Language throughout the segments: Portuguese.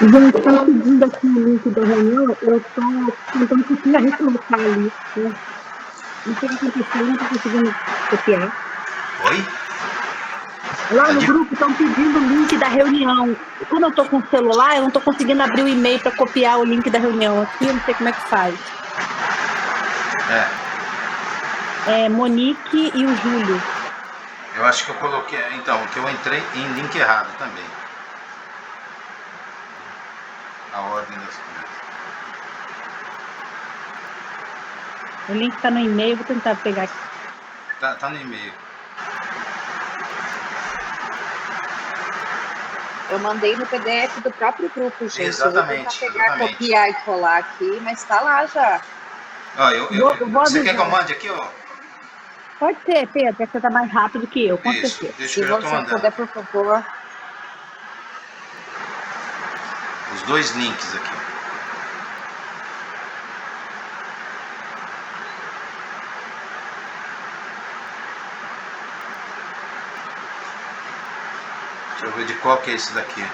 Gente, tá pedindo aqui o link da reunião, eu tô tentando copiar e colocar ali, né? Não sei o que aconteceu, não tô conseguindo copiar. Oi? Lá no grupo estão pedindo o link da reunião. Como eu tô com o celular, eu não tô conseguindo abrir o e-mail para copiar o link da reunião aqui, eu não sei como é que faz. É Monique e o Júlio. Eu acho que eu coloquei. Então, que eu entrei em link errado também. A ordem das coisas. O link está no e-mail, vou tentar pegar aqui. Tá no e-mail. Eu mandei no PDF do próprio grupo, gente. Exatamente. Eu vou tentar pegar, copiar e colar aqui, mas tá lá já. Ó, você quer que eu mande aqui, ó? Pode ser, Pedro, que você tá mais rápido que eu, com Isso, certeza. deixa Se eu já tô você mandando. puder, por favor. Os dois links aqui. Deixa eu ver de qual que é esse daqui.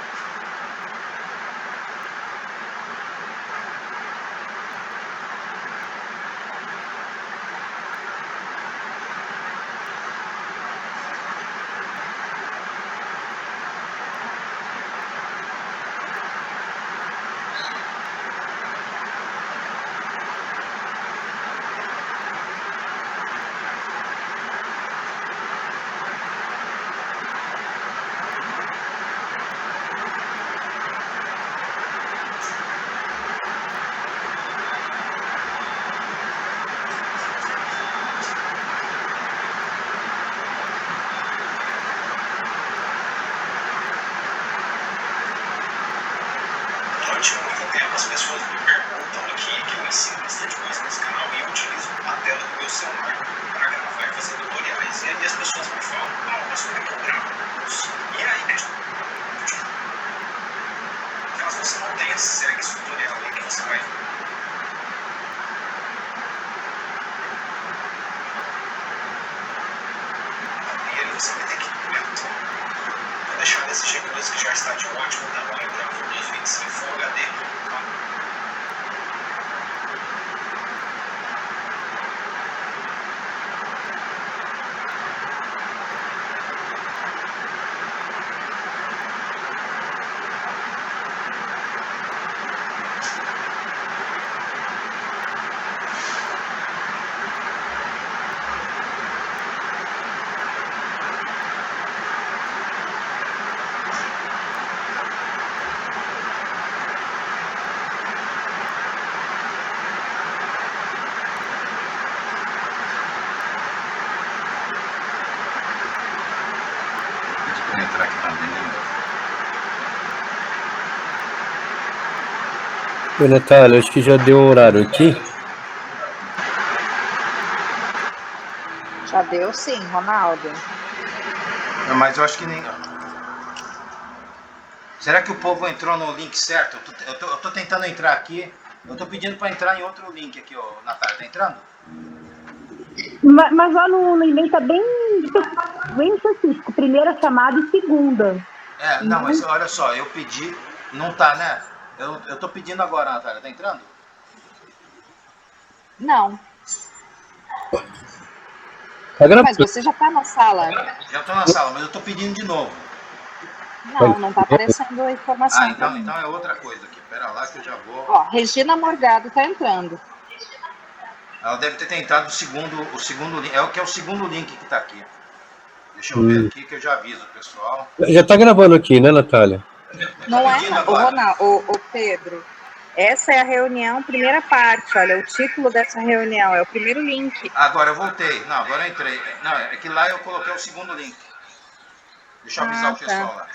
Durante muito tempo as pessoas me perguntam aqui, que eu ensino bastante coisa nesse canal, e eu utilizo a tela do meu celular para gravar e fazer tutoriais. E aí as pessoas me falam, mas como é que eu gravo o curso? E aí, caso você não tenha, segue esse tutorial aí que você vai. E aí você vai ter que vou deixar desse jeito mesmo, que já está de ótimo tamanho, gravo 225 Full HD. Entrar aqui também. Oi, Natália, acho que já deu o horário aqui. Já deu sim, Ronaldo. Não, mas eu acho que nem. Será que o povo entrou no link certo? Eu tô tentando entrar aqui. Eu tô pedindo para entrar em outro link aqui, ó. Natália, tá entrando? Mas lá no e-mail tá bem específico. Primeira chamada e segunda. Não, mas olha só, eu pedi. Não tá, né? Eu tô pedindo agora, Natália, tá entrando? Não. Tá gravando. Mas você já tá na sala. Já tô na sala, mas eu tô pedindo de novo. Não tá aparecendo a informação. Então é outra coisa aqui. Pera lá que eu já vou. Ó, Regina Morgado tá entrando. Ela deve ter tentado o segundo link. É o que é o segundo link que tá aqui. Deixa eu ver aqui que eu já aviso o pessoal. Já tá gravando aqui, né, Natália? Não é, o Pedro. Essa é a reunião, primeira parte. Olha, o título dessa reunião é o primeiro link. Agora eu voltei. Não, agora eu entrei. Não, é que lá eu coloquei o segundo link. Deixa eu avisar o pessoal lá.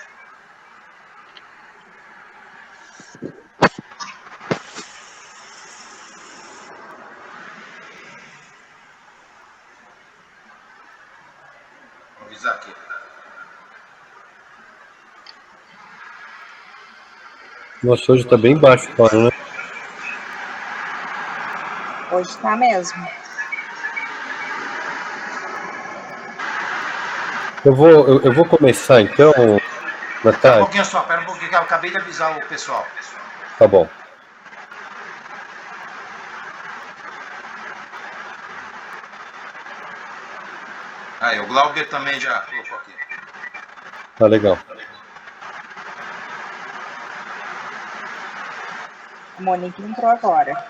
Vou avisar aqui. Nossa, hoje tá bem baixo, claro, né? Hoje tá mesmo. Eu vou começar então. Pera um Natália, pouquinho só, pera um pouquinho, que eu acabei de avisar o pessoal. tá bom. Aí, o Glauber também já colocou aqui. Tá legal. A Monique entrou agora. Deixa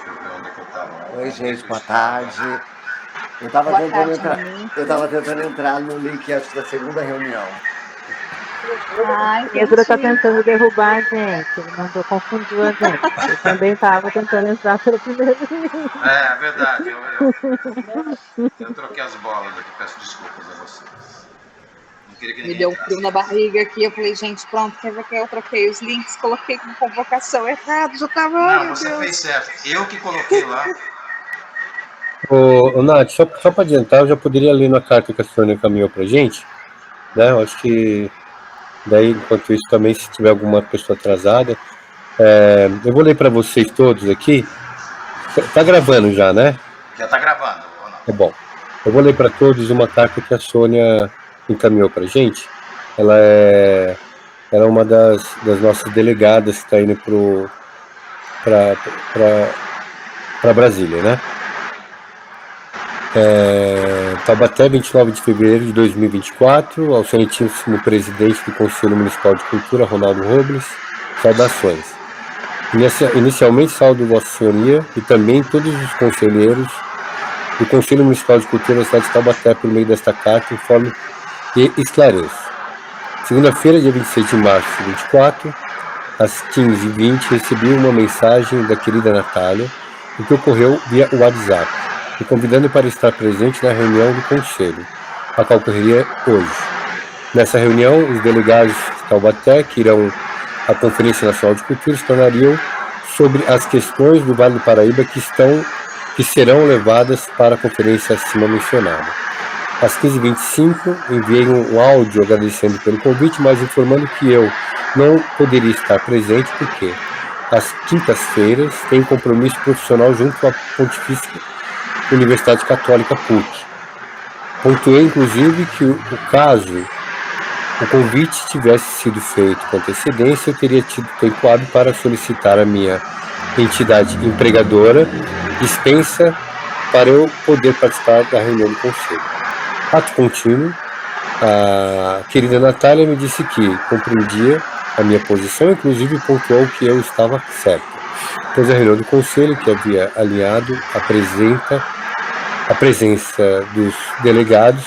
eu ver onde é que eu tava. Oi, gente, boa tarde. Eu tava Boa tentando tarde, entrar. Monique. Eu tava tentando entrar no link, acho que da segunda reunião. Ai, Pedro tá entendi. tentando derrubar a gente. Ele mandou confundir a gente. Eu também tava tentando entrar pelo primeiro link. É verdade, eu troquei as bolas aqui, peço desculpas a vocês. Não queria que Me ninguém deu um entrasse. frio na barriga aqui. Eu falei, gente, pronto, quer ver que eu troquei os links, coloquei com convocação errado, já tava. Ai, Não, meu você Deus. fez certo. Eu que coloquei lá. Ô, Nath, só para adiantar, eu já poderia ler na carta que a Sônia encaminhou pra gente, né? Eu acho que daí, enquanto isso, também, se tiver alguma pessoa atrasada, eu vou ler para vocês todos aqui. Tá gravando já, né? Já tá gravando, ou não? É bom. Eu vou ler para todos uma carta que a Sônia encaminhou pra gente. Ela é uma das nossas delegadas que está indo para Brasília, né? Taubaté, 29 de fevereiro de 2024, ao excelentíssimo presidente do Conselho Municipal de Cultura, Ronaldo Robles, saudações. Inicialmente saúdo Vossa Senhoria e também todos os conselheiros do Conselho Municipal de Cultura da cidade de Taubaté por meio desta carta, informe e esclareço. Segunda-feira, dia 26 de março de 2024, às 15h20, recebi uma mensagem da querida Natália, o que ocorreu via WhatsApp, me convidando para estar presente na reunião do Conselho, a qual ocorreria hoje. Nessa reunião, os delegados de Taubaté, que irão à Conferência Nacional de Cultura, explanariam sobre as questões do Vale do Paraíba que serão levadas para a conferência acima mencionada. Às 15h25, enviei um áudio agradecendo pelo convite, mas informando que eu não poderia estar presente porque, às quintas-feiras, tenho compromisso profissional junto à Pontifícia Universidade Católica PUC. Pontuei, inclusive, que caso o convite tivesse sido feito com antecedência, eu teria tido tempo hábil para solicitar a minha entidade empregadora dispensa para eu poder participar da reunião do Conselho. Ato contínuo, a querida Natália me disse que compreendia a minha posição, inclusive pontuou que eu estava certo, pois a reunião do Conselho, que havia alinhado, a presença dos delegados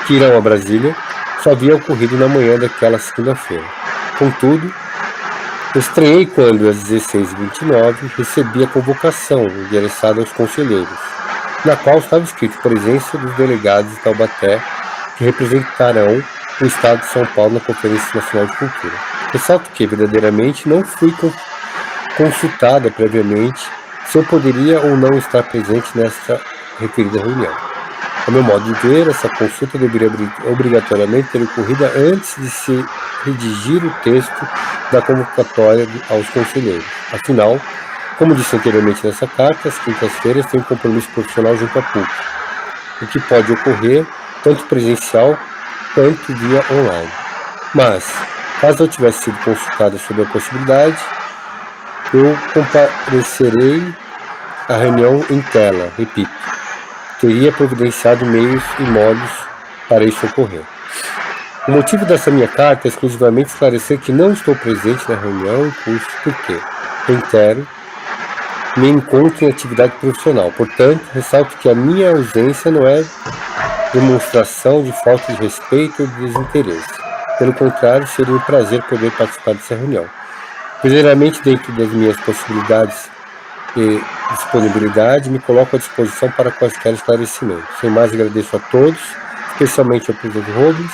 que irão a Brasília, só havia ocorrido na manhã daquela segunda-feira. Contudo, estranhei quando, às 16h29, recebi a convocação endereçada aos conselheiros, na qual estava escrito presença dos delegados de Taubaté que representarão o Estado de São Paulo na Conferência Nacional de Cultura. Ressalto que, verdadeiramente, não fui consultada previamente se eu poderia ou não estar presente nesta referida reunião. A meu modo de ver, essa consulta deveria obrigatoriamente ter ocorrido antes de se redigir o texto da convocatória aos conselheiros. Afinal, como disse anteriormente nessa carta, às quintas-feiras tenho compromisso profissional junto à PUC, o que pode ocorrer tanto presencial quanto via online. Mas, caso eu tivesse sido consultada sobre a possibilidade, eu comparecerei à reunião em tela, repito. Teria providenciado meios e modos para isso ocorrer. O motivo dessa minha carta é exclusivamente esclarecer que não estou presente na reunião em curso porque, reitero, me encontro em atividade profissional. Portanto, ressalto que a minha ausência não é demonstração de falta de respeito ou de desinteresse. Pelo contrário, seria um prazer poder participar dessa reunião. Primeiramente, dentro das minhas possibilidades e disponibilidade, me coloco à disposição para quaisquer esclarecimentos. Sem mais, agradeço a todos, especialmente ao presidente Robles,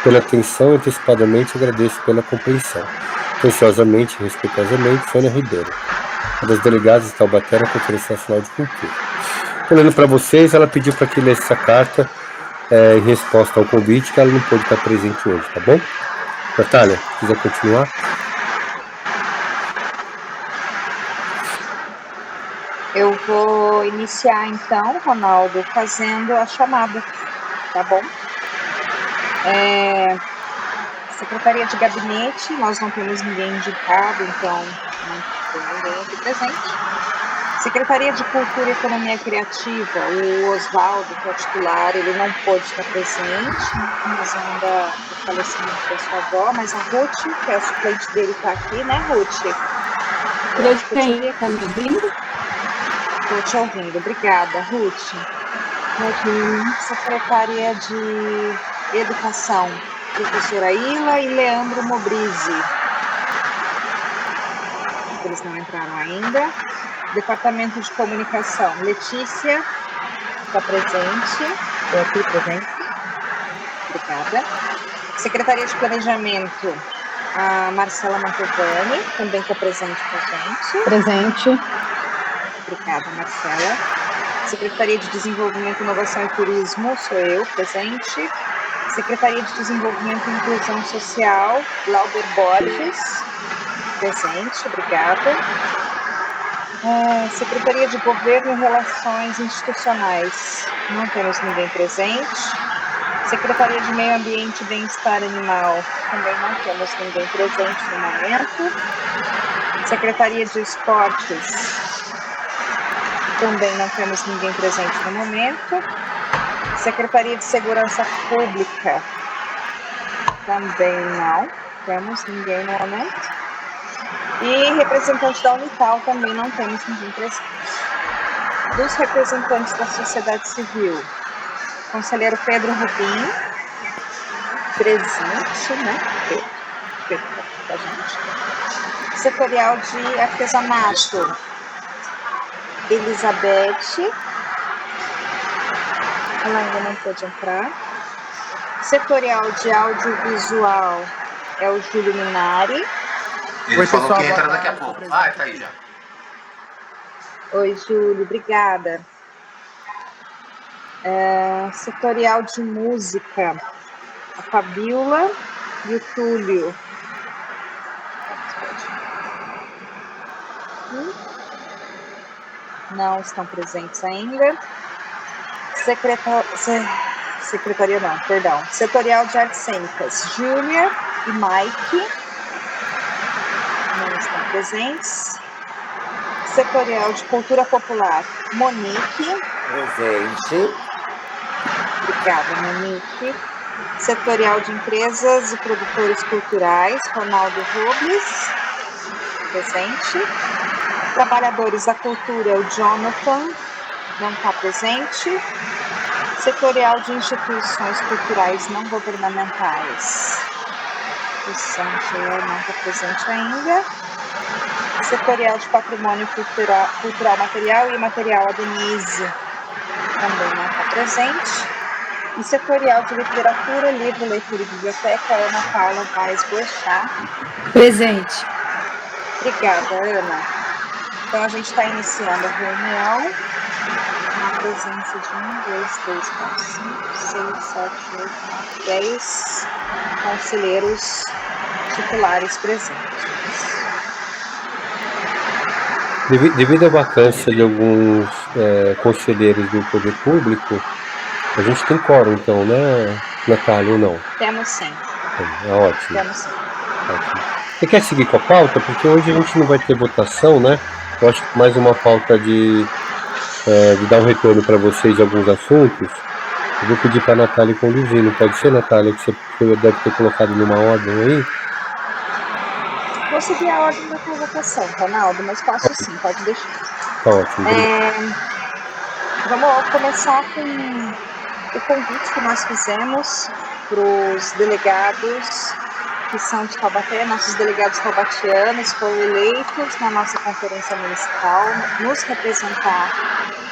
pela atenção e antecipadamente agradeço pela compreensão. Atenciosamente e respeitosamente, Sônia Ribeiro, uma das delegadas de Taubaté na Conferência Nacional de Cultura. Olhando para vocês, ela pediu para que lesse essa carta em resposta ao convite, que ela não pôde estar presente hoje, tá bom? Natália, quiser continuar? Eu vou iniciar então, Ronaldo, fazendo a chamada, tá bom? Secretaria de Gabinete, nós não temos ninguém indicado, então não tem ninguém aqui presente. Secretaria de Cultura e Economia Criativa, o Oswaldo, que é o titular, ele não pôde estar presente, em razão do falecimento da sua avó, mas a Ruth, que é a suplente dele, está aqui, né, Ruth? Presente, tá me ouvindo? Estou te ouvindo, obrigada, Ruth. Secretaria de Educação, professora Ila e Leandro Mobrizi. Eles não entraram ainda. Departamento de Comunicação, Letícia está presente. Estou aqui presente. Obrigada. Secretaria de Planejamento, a Marcela Mantovani, também está presente com a gente. Presente. Obrigada, Marcela. Secretaria de Desenvolvimento, Inovação e Turismo, sou eu, presente. Secretaria de Desenvolvimento e Inclusão Social, Lauber Borges, presente, obrigada. Secretaria de Governo e Relações Institucionais, não temos ninguém presente. Secretaria de Meio Ambiente e Bem-Estar Animal, também não temos ninguém presente no momento. Secretaria de Esportes, também não temos ninguém presente no momento. Secretaria de Segurança Pública, também não temos ninguém no momento. E representante da Unital, também não temos ninguém presente. Dos representantes da sociedade civil, conselheiro Pedro Rubim, presente, né? Pedro com a gente. Setorial de Artesanato, Elizabeth, ela ainda não pôde entrar. Setorial de Audiovisual é o Júlio Minari. Ele falou que entra daqui a pouco. Ah, tá aí já. Oi, Júlio, obrigada. Setorial de Música, a Fabiola e o Túlio. Não estão presentes ainda. Secretaria não, perdão. Setorial de Artes Cênicas, Júlia e Mike. Não estão presentes. Setorial de Cultura Popular, Monique. Presente. Obrigada, Monique. Setorial de Empresas e Produtores Culturais, Ronaldo Robles. Presente. Trabalhadores da Cultura, o Jonathan. Não está presente. Setorial de Instituições Culturais Não Governamentais, o Sancher não está presente ainda. Setorial de Patrimônio Cultural Material e Imaterial, a Denise, também não está presente. E Setorial de Literatura, Livro, Leitura e Biblioteca, Ana Paula Vaz Boechat. Presente. Obrigada, Ana. Então, a gente está iniciando a reunião. Na presença de 1, 2, 3, 4, 5, 6, 7, 8, 9, 10 conselheiros titulares presentes. Devido à vacância de alguns conselheiros do Poder Público, a gente tem quórum, então, né, Natália, ou não? Temos sim. É ótimo. Temos sim. Ótimo. Você quer seguir com a pauta? Porque hoje a gente não vai ter votação, né? Eu acho que mais uma pauta de dar um retorno para vocês de alguns assuntos. Eu vou pedir para a Natália conduzir, não pode ser, Natália, que você deve ter colocado numa ordem aí? Vou seguir a ordem da convocação, Ronaldo, mas posso sim, pode deixar. Tá ótimo. Vamos começar com o convite que nós fizemos para os delegados que são de Taubaté, nossos delegados taubatianos foram eleitos na nossa conferência municipal, nos representar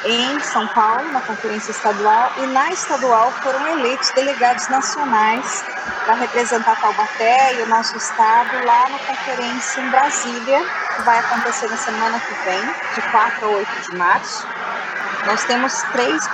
em São Paulo, na conferência estadual, e na estadual foram eleitos delegados nacionais para representar Taubaté e o nosso estado lá na conferência em Brasília, que vai acontecer na semana que vem, de 4 a 8 de março. Nós temos três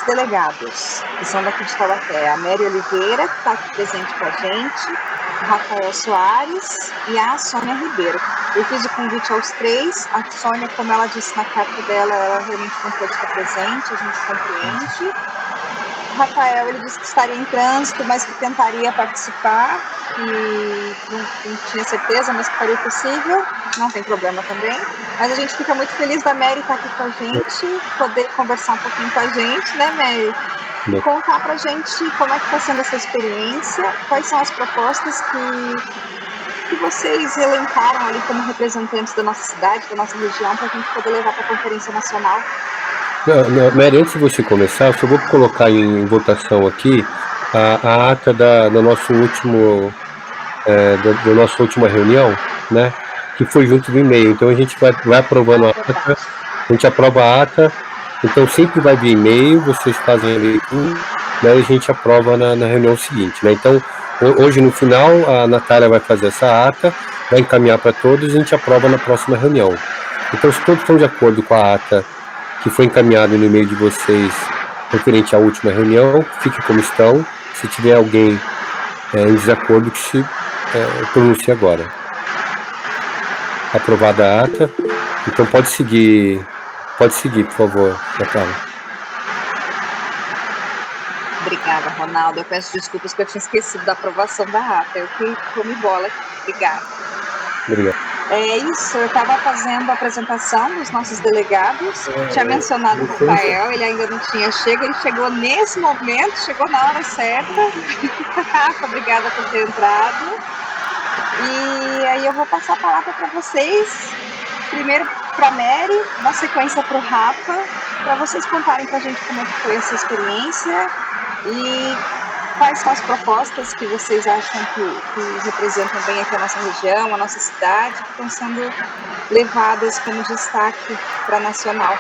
delegados, que são daqui de Taubaté. A Mary Oliveira, que está aqui presente com a gente, o Rafael Soares e a Sônia Ribeiro. Eu fiz o convite aos três. A Sônia, como ela disse na carta dela, ela realmente não pode estar presente, a gente compreende. Rafael, ele disse que estaria em trânsito, mas que tentaria participar, e não tinha certeza, mas que faria o possível, não tem problema também. Mas a gente fica muito feliz da Mary estar aqui com a gente, poder conversar um pouquinho com a gente, né, Mary? E contar pra gente como é que está sendo essa experiência, quais são as propostas que vocês elencaram ali como representantes da nossa cidade, da nossa região, para a gente poder levar para a Conferência Nacional. Mary, antes de você começar, eu só vou colocar em votação aqui a ata do nosso último, da nossa última reunião, né? Que foi junto do e-mail. Então a gente vai aprovando a ata, a gente aprova a ata, então sempre vai vir e-mail, vocês fazem a leitura, né? E a gente aprova na reunião seguinte, né? Então, hoje no final, a Natália vai fazer essa ata, vai encaminhar para todos e a gente aprova na próxima reunião. Então, se todos estão de acordo com a ata que foi encaminhado no e-mail de vocês referente à última reunião, fique como estão. Se tiver alguém em desacordo, que se pronuncie agora. Aprovada a ata. Então pode seguir, por favor, Natália. Obrigada, Ronaldo. Eu peço desculpas que eu tinha esquecido da aprovação da ata. Eu que comi bola aqui. Obrigada. Obrigado. É isso, eu estava fazendo a apresentação dos nossos delegados, tinha mencionado o Rafael, ele ainda não tinha chegado, ele chegou nesse momento, chegou na hora certa. Rafa, obrigada por ter entrado. E aí eu vou passar a palavra para vocês, primeiro para a Mary, na sequência para o Rafa, para vocês contarem para a gente como é que foi essa experiência e quais são as propostas que vocês acham que representam bem aqui a nossa região, a nossa cidade, que estão sendo levadas como destaque para a Nacional.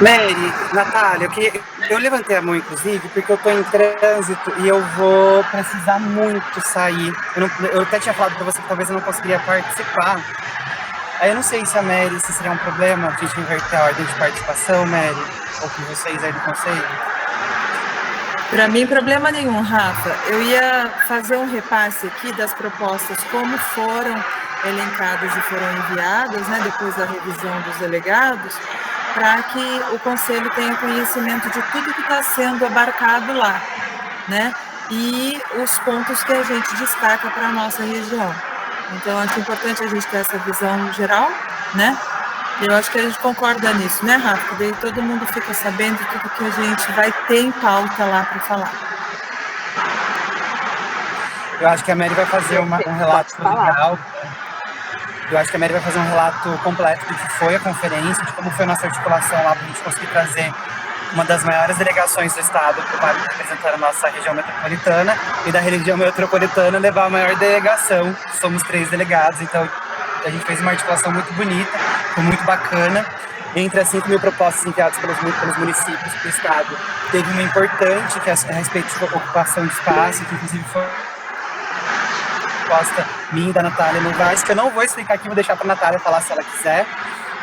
Mary, Natália, eu levantei a mão, inclusive, porque eu estou em trânsito e eu vou precisar muito sair. Eu até tinha falado para você que talvez eu não conseguiria participar. Aí eu não sei se a Mary, se seria um problema a gente inverter a ordem de participação, Mary, ou com vocês aí do conselho. Para mim, problema nenhum, Rafa. Eu ia fazer um repasse aqui das propostas, como foram elencadas e foram enviadas, né, depois da revisão dos delegados, para que o Conselho tenha conhecimento de tudo que está sendo abarcado lá, né, e os pontos que a gente destaca para a nossa região. Então, acho importante a gente ter essa visão geral, né? Eu acho que a gente concorda nisso, né, Rafa? Daí todo mundo fica sabendo tudo que a gente vai ter em pauta lá para falar. Eu acho que a Mary vai fazer um relato legal. Eu acho que a Mary vai fazer um relato completo do que foi a conferência, de como foi a nossa articulação lá, para a gente conseguir trazer uma das maiores delegações do estado para representar a nossa região metropolitana, e da região metropolitana levar a maior delegação. Somos 3 delegados, então a gente fez uma articulação muito bonita, foi muito bacana. Entre as 5 mil propostas enviadas pelos municípios do estado, teve uma importante, que é a respeito de ocupação de espaço, que inclusive foi proposta minha e da Natália Novaes, que eu não vou explicar aqui, vou deixar para a Natália falar se ela quiser,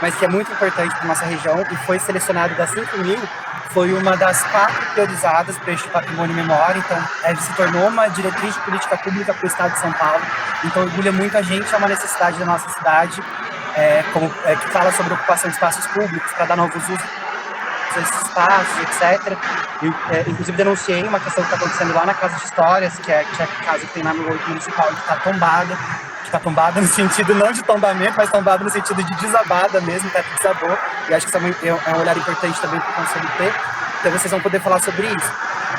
mas que é muito importante para a nossa região, e foi selecionado das 5 mil, foi uma das 4 priorizadas para este patrimônio e memória. Então se tornou uma diretriz de política pública para o estado de São Paulo, então orgulha muito a gente, é uma necessidade da nossa cidade, que fala sobre ocupação de espaços públicos para dar novos usos a esses espaços, etc. Inclusive denunciei uma questão que está acontecendo lá na Casa de Histórias, que é a casa que tem lá no 8 municipal, que está tombada no sentido não de tombamento, mas tombada no sentido de desabada mesmo, o teto desabou, e acho que isso é um olhar importante também para o Conselho ter, então vocês vão poder falar sobre isso.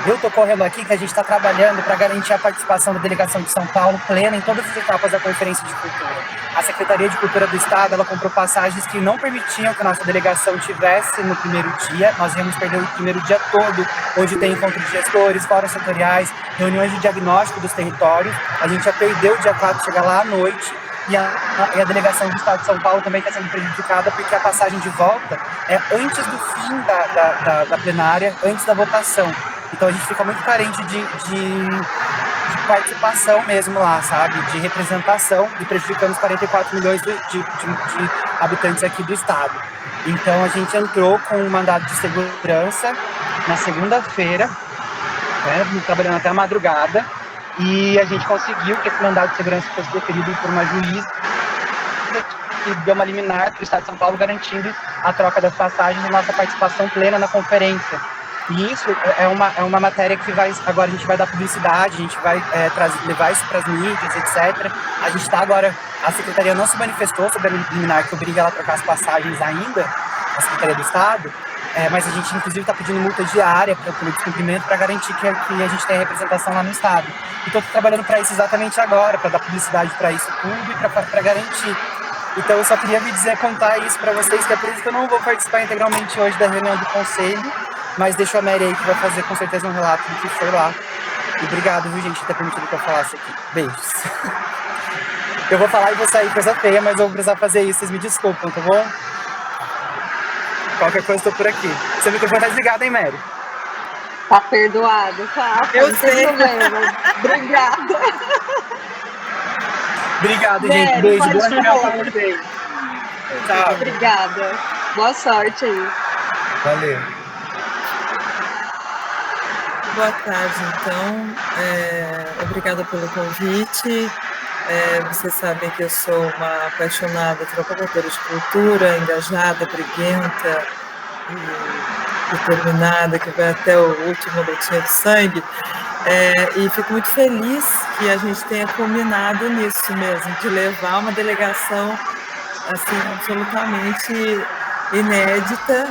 Eu estou correndo aqui que a gente está trabalhando para garantir a participação da delegação de São Paulo plena em todas as etapas da Conferência de Cultura. A Secretaria de Cultura do Estado, ela comprou passagens que não permitiam que a nossa delegação tivesse no primeiro dia. Nós íamos perder o primeiro dia todo, onde tem encontro de gestores, fóruns setoriais, reuniões de diagnóstico dos territórios. A gente já perdeu o dia 4, chegar lá à noite. E a delegação do Estado de São Paulo também está sendo prejudicada, porque a passagem de volta é antes do fim da plenária, antes da votação. Então a gente fica muito carente de participação mesmo lá, sabe? De representação, e prejudicando os 44 milhões de habitantes aqui do estado. Então a gente entrou com um mandado de segurança na segunda-feira, trabalhando até a madrugada, e a gente conseguiu que esse mandado de segurança fosse deferido por uma juíza que deu uma liminar para o Estado de São Paulo, garantindo a troca das passagens e nossa participação plena na conferência. E isso é uma matéria que agora a gente vai dar publicidade, a gente vai levar isso para as mídias, etc. A gente está agora, a Secretaria não se manifestou sobre a liminar que obriga ela a trocar as passagens ainda, a Secretaria do Estado, mas a gente inclusive está pedindo multa diária pelo descumprimento para garantir que a gente tenha representação lá no Estado. Então estou trabalhando para isso exatamente agora, para dar publicidade para isso tudo e para garantir. Então eu só queria me contar isso para vocês, que é por isso que eu não vou participar integralmente hoje da reunião do Conselho, mas deixo a Mary aí que vai fazer com certeza um relato do que foi lá. E obrigado, viu, gente, por ter permitido que eu falasse aqui. Beijos. Eu vou falar e vou sair coisa feia, mas eu vou precisar fazer isso, vocês me desculpam, tá bom? Qualquer coisa, estou por aqui. Seu microfone tá desligado, hein, Mary? Tá perdoado, tá? Eu sei. Obrigada. Obrigado, Mary, gente. Beijo. pode Boa reunião falar. pra vocês. Tchau. Obrigada. Boa sorte aí. Valeu. Boa tarde, então. Obrigada pelo convite. Vocês sabem que eu sou uma apaixonada propagadora de cultura, engajada, briguenta e determinada, que vai até o último gotinha de sangue. E fico muito feliz que a gente tenha combinado nisso mesmo, de levar uma delegação assim, absolutamente inédita.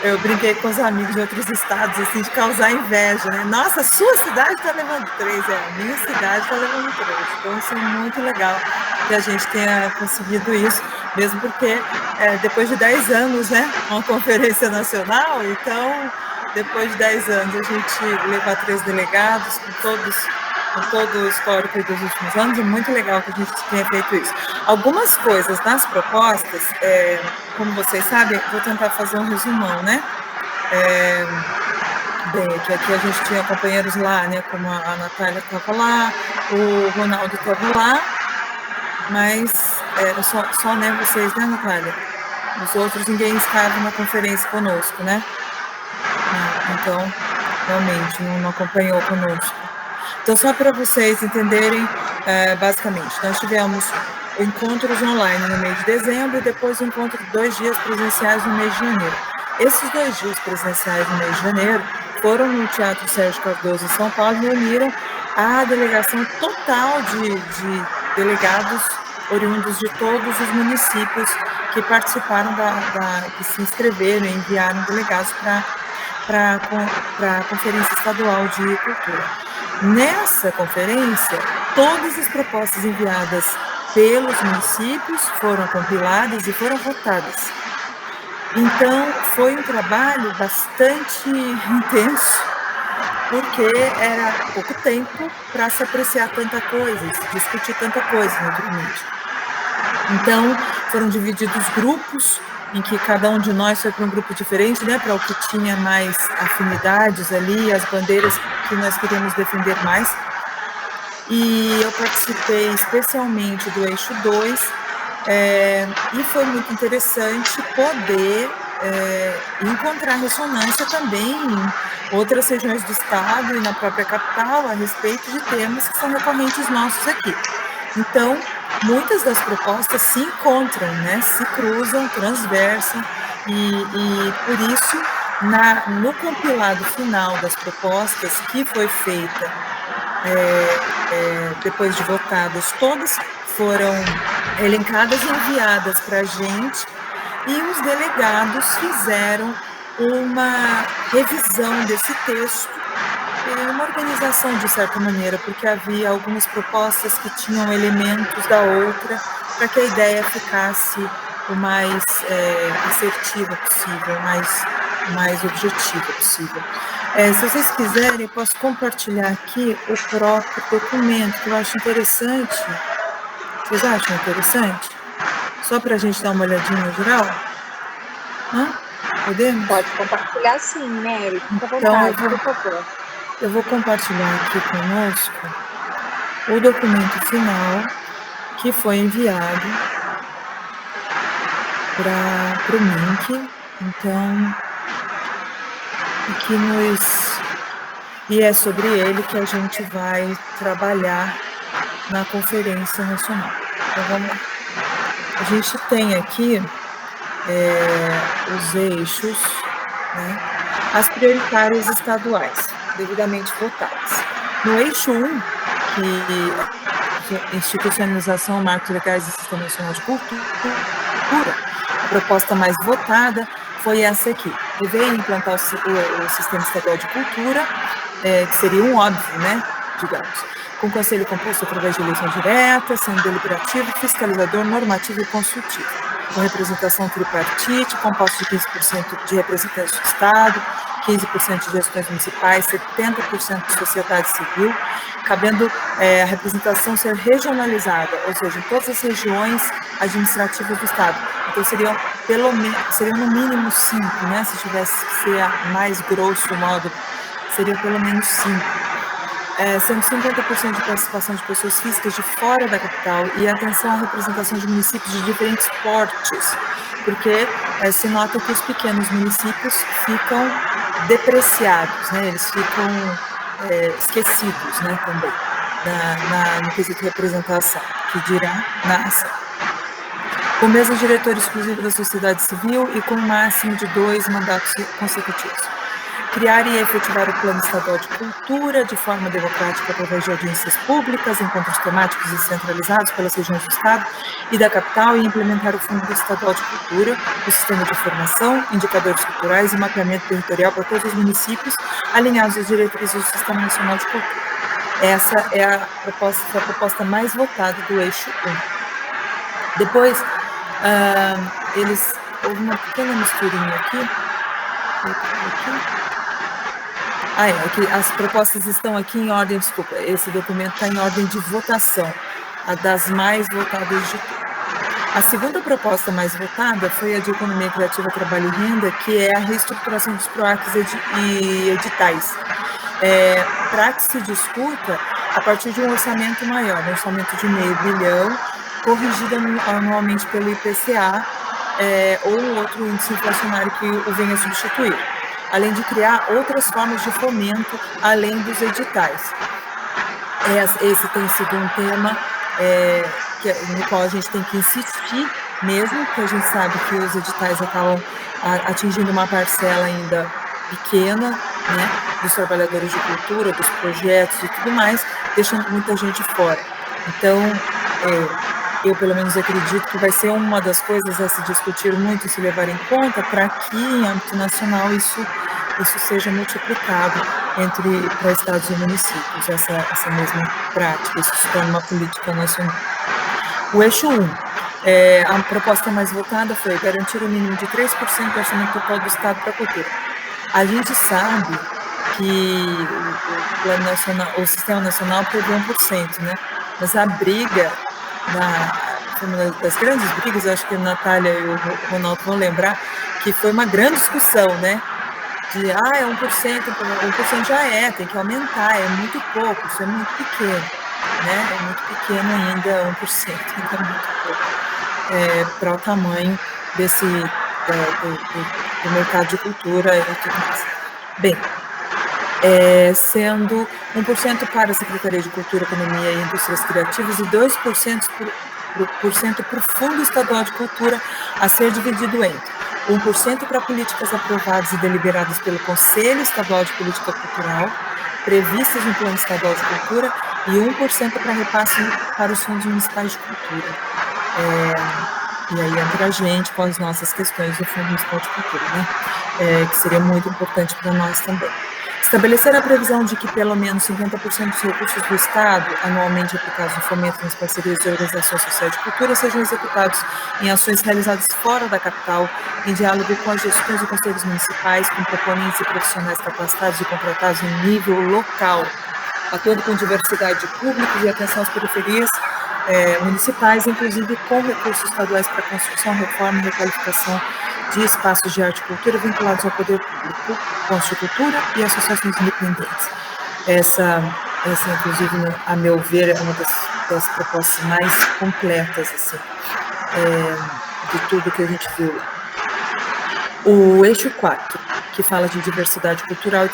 Eu brinquei com os amigos de outros estados, assim, de causar inveja, né? Nossa, a sua cidade está levando 3, a minha cidade está levando 3. Então, isso é muito legal que a gente tenha conseguido isso, mesmo porque depois de 10 anos, né, uma conferência nacional, então, depois de 10 anos, a gente levar 3 delegados com todo o histórico dos últimos anos, é muito legal que a gente tenha feito isso. Algumas coisas nas propostas, como vocês sabem, vou tentar fazer um resumão, né? Bem, que aqui a gente tinha companheiros lá, né? Como a Natália estava lá, o Ronaldo estava lá, mas era só né, vocês, né, Natália? Os outros, ninguém estava na conferência conosco, né? Então, realmente, não acompanhou conosco. Então, só para vocês entenderem, basicamente, nós tivemos encontros online no mês de dezembro e depois o encontro de 2 dias presenciais no mês de janeiro. Esses 2 dias presenciais no mês de janeiro foram no Teatro Sérgio Cardoso, em São Paulo, e reuniram a delegação total de delegados oriundos de todos os municípios que participaram que se inscreveram e enviaram delegados para a Conferência Estadual de Cultura. Nessa conferência, todas as propostas enviadas pelos municípios foram compiladas e foram votadas. Então, foi um trabalho bastante intenso, porque era pouco tempo para se apreciar tanta coisa, se discutir tanta coisa naturalmente. Então, foram divididos grupos, em que cada um de nós foi para um grupo diferente, né, para o que tinha mais afinidades ali, as bandeiras que nós queríamos defender mais. E eu participei especialmente do Eixo 2, e foi muito interessante poder encontrar ressonância também em outras regiões do estado e na própria capital a respeito de temas que são recorrentes nossos aqui. Então, muitas das propostas se encontram, né, se cruzam, transversam, e por isso, no compilado final das propostas, que foi feita depois de votadas, todas foram elencadas e enviadas para a gente, e os delegados fizeram uma revisão desse texto, uma organização de certa maneira, porque havia algumas propostas que tinham elementos da outra, para que a ideia ficasse o mais assertiva possível, o mais objetiva possível. Se vocês quiserem, eu posso compartilhar aqui o próprio documento, que eu acho interessante. Vocês acham interessante? Só para a gente dar uma olhadinha no geral? Podemos? Pode compartilhar sim, Mary. Fica à vontade, por favor. Eu vou compartilhar aqui conosco o documento final que foi enviado para o MINC, então, e é sobre ele que a gente vai trabalhar na Conferência Nacional. Então, vamos lá. A gente tem aqui os eixos, né? as prioritárias estaduais, devidamente votadas. No eixo 1, que é institucionalização, marcos legais e Sistema Nacional de Cultura, a proposta mais votada foi essa aqui. Rever e implantar o Sistema Estadual de Cultura, que seria um óbvio, né, digamos, com conselho composto através de eleição direta, sendo deliberativo, fiscalizador, normativo e consultivo, com representação tripartite, composto de 15% de representantes do Estado, 15% de gestões municipais, 70% de sociedade civil, cabendo a representação ser regionalizada, ou seja, em todas as regiões administrativas do Estado. Então, seriam no mínimo 5, né? Se tivesse que ser mais grosso modo, seriam pelo menos 5. Sendo 50% de participação de pessoas físicas de fora da capital e atenção à representação de municípios de diferentes portes, porque se nota que os pequenos municípios ficam depreciados, né? Eles ficam esquecidos, né, também, no quesito de representação, que dirá na ação. Com mesa diretora exclusiva da sociedade civil e com um máximo de 2 mandatos consecutivos. Criar e efetivar o Plano Estadual de Cultura de forma democrática através de audiências públicas, encontros temáticos e centralizados pelas regiões do Estado e da capital e implementar o Fundo Estadual de Cultura, o sistema de formação, indicadores culturais e mapeamento territorial para todos os municípios, alinhados às diretrizes do Sistema Nacional de Cultura. Essa é a proposta mais votada do eixo 1. Depois, houve uma pequena misturinha aqui. Aqui, as propostas estão aqui em ordem, desculpa, esse documento está em ordem de votação, a das mais votadas de tudo. A segunda proposta mais votada foi a de Economia Criativa, Trabalho e Renda, que é a reestruturação dos PROACs e editais, para que se discuta a partir de um orçamento maior, um orçamento de R$500 bilhão, corrigido anualmente pelo IPCA, ou um outro índice inflacionário que o venha substituir, além de criar outras formas de fomento, além dos editais. Esse tem sido um tema no qual a gente tem que insistir mesmo, porque a gente sabe que os editais acabam atingindo uma parcela ainda pequena, né, dos trabalhadores de cultura, dos projetos e tudo mais, deixando muita gente fora. Então, eu pelo menos acredito que vai ser uma das coisas a se discutir muito e se levar em conta para que, em âmbito nacional, isso seja multiplicado para estados e municípios, essa mesma prática, isso se torna uma política nacional. O eixo 1, a proposta mais votada foi garantir o mínimo de 3% do orçamento total do Estado para a cultura. A gente sabe que o Plano Nacional, o Sistema Nacional prevê 1%, né? Mas a briga, uma das grandes brigas, acho que a Natália e o Ronaldo vão lembrar, que foi uma grande discussão, né? De, 1% já tem que aumentar, é muito pouco, isso é muito pequeno, né? É muito pequeno ainda, 1%, ainda é muito pouco, para o tamanho do mercado de cultura e tudo mais. Bem, sendo 1% para a Secretaria de Cultura, Economia e Indústrias Criativas e 2% para o Fundo Estadual de Cultura, a ser dividido entre 1% para políticas aprovadas e deliberadas pelo Conselho Estadual de Política Cultural, previstas no Plano Estadual de Cultura, e 1% para repasse para os fundos municipais de cultura. E aí entra a gente com as nossas questões do Fundo Municipal de Cultura, né? Que seria muito importante para nós também. Estabelecer a previsão de que pelo menos 50% dos recursos do Estado, anualmente aplicados no fomento nas parcerias de organizações sociais de cultura, sejam executados em ações realizadas fora da capital, em diálogo com as gestões e conselhos municipais, com proponentes e profissionais capacitados e contratados em nível local, atuando com diversidade de públicos e atenção às periferias municipais, inclusive com recursos estaduais para construção, reforma e requalificação de espaços de arte e cultura vinculados ao poder público, pontos de cultura e associações independentes. Essa inclusive, a meu ver, é uma das propostas mais completas, assim, de tudo que a gente viu lá. O eixo 4, que fala de diversidade cultural e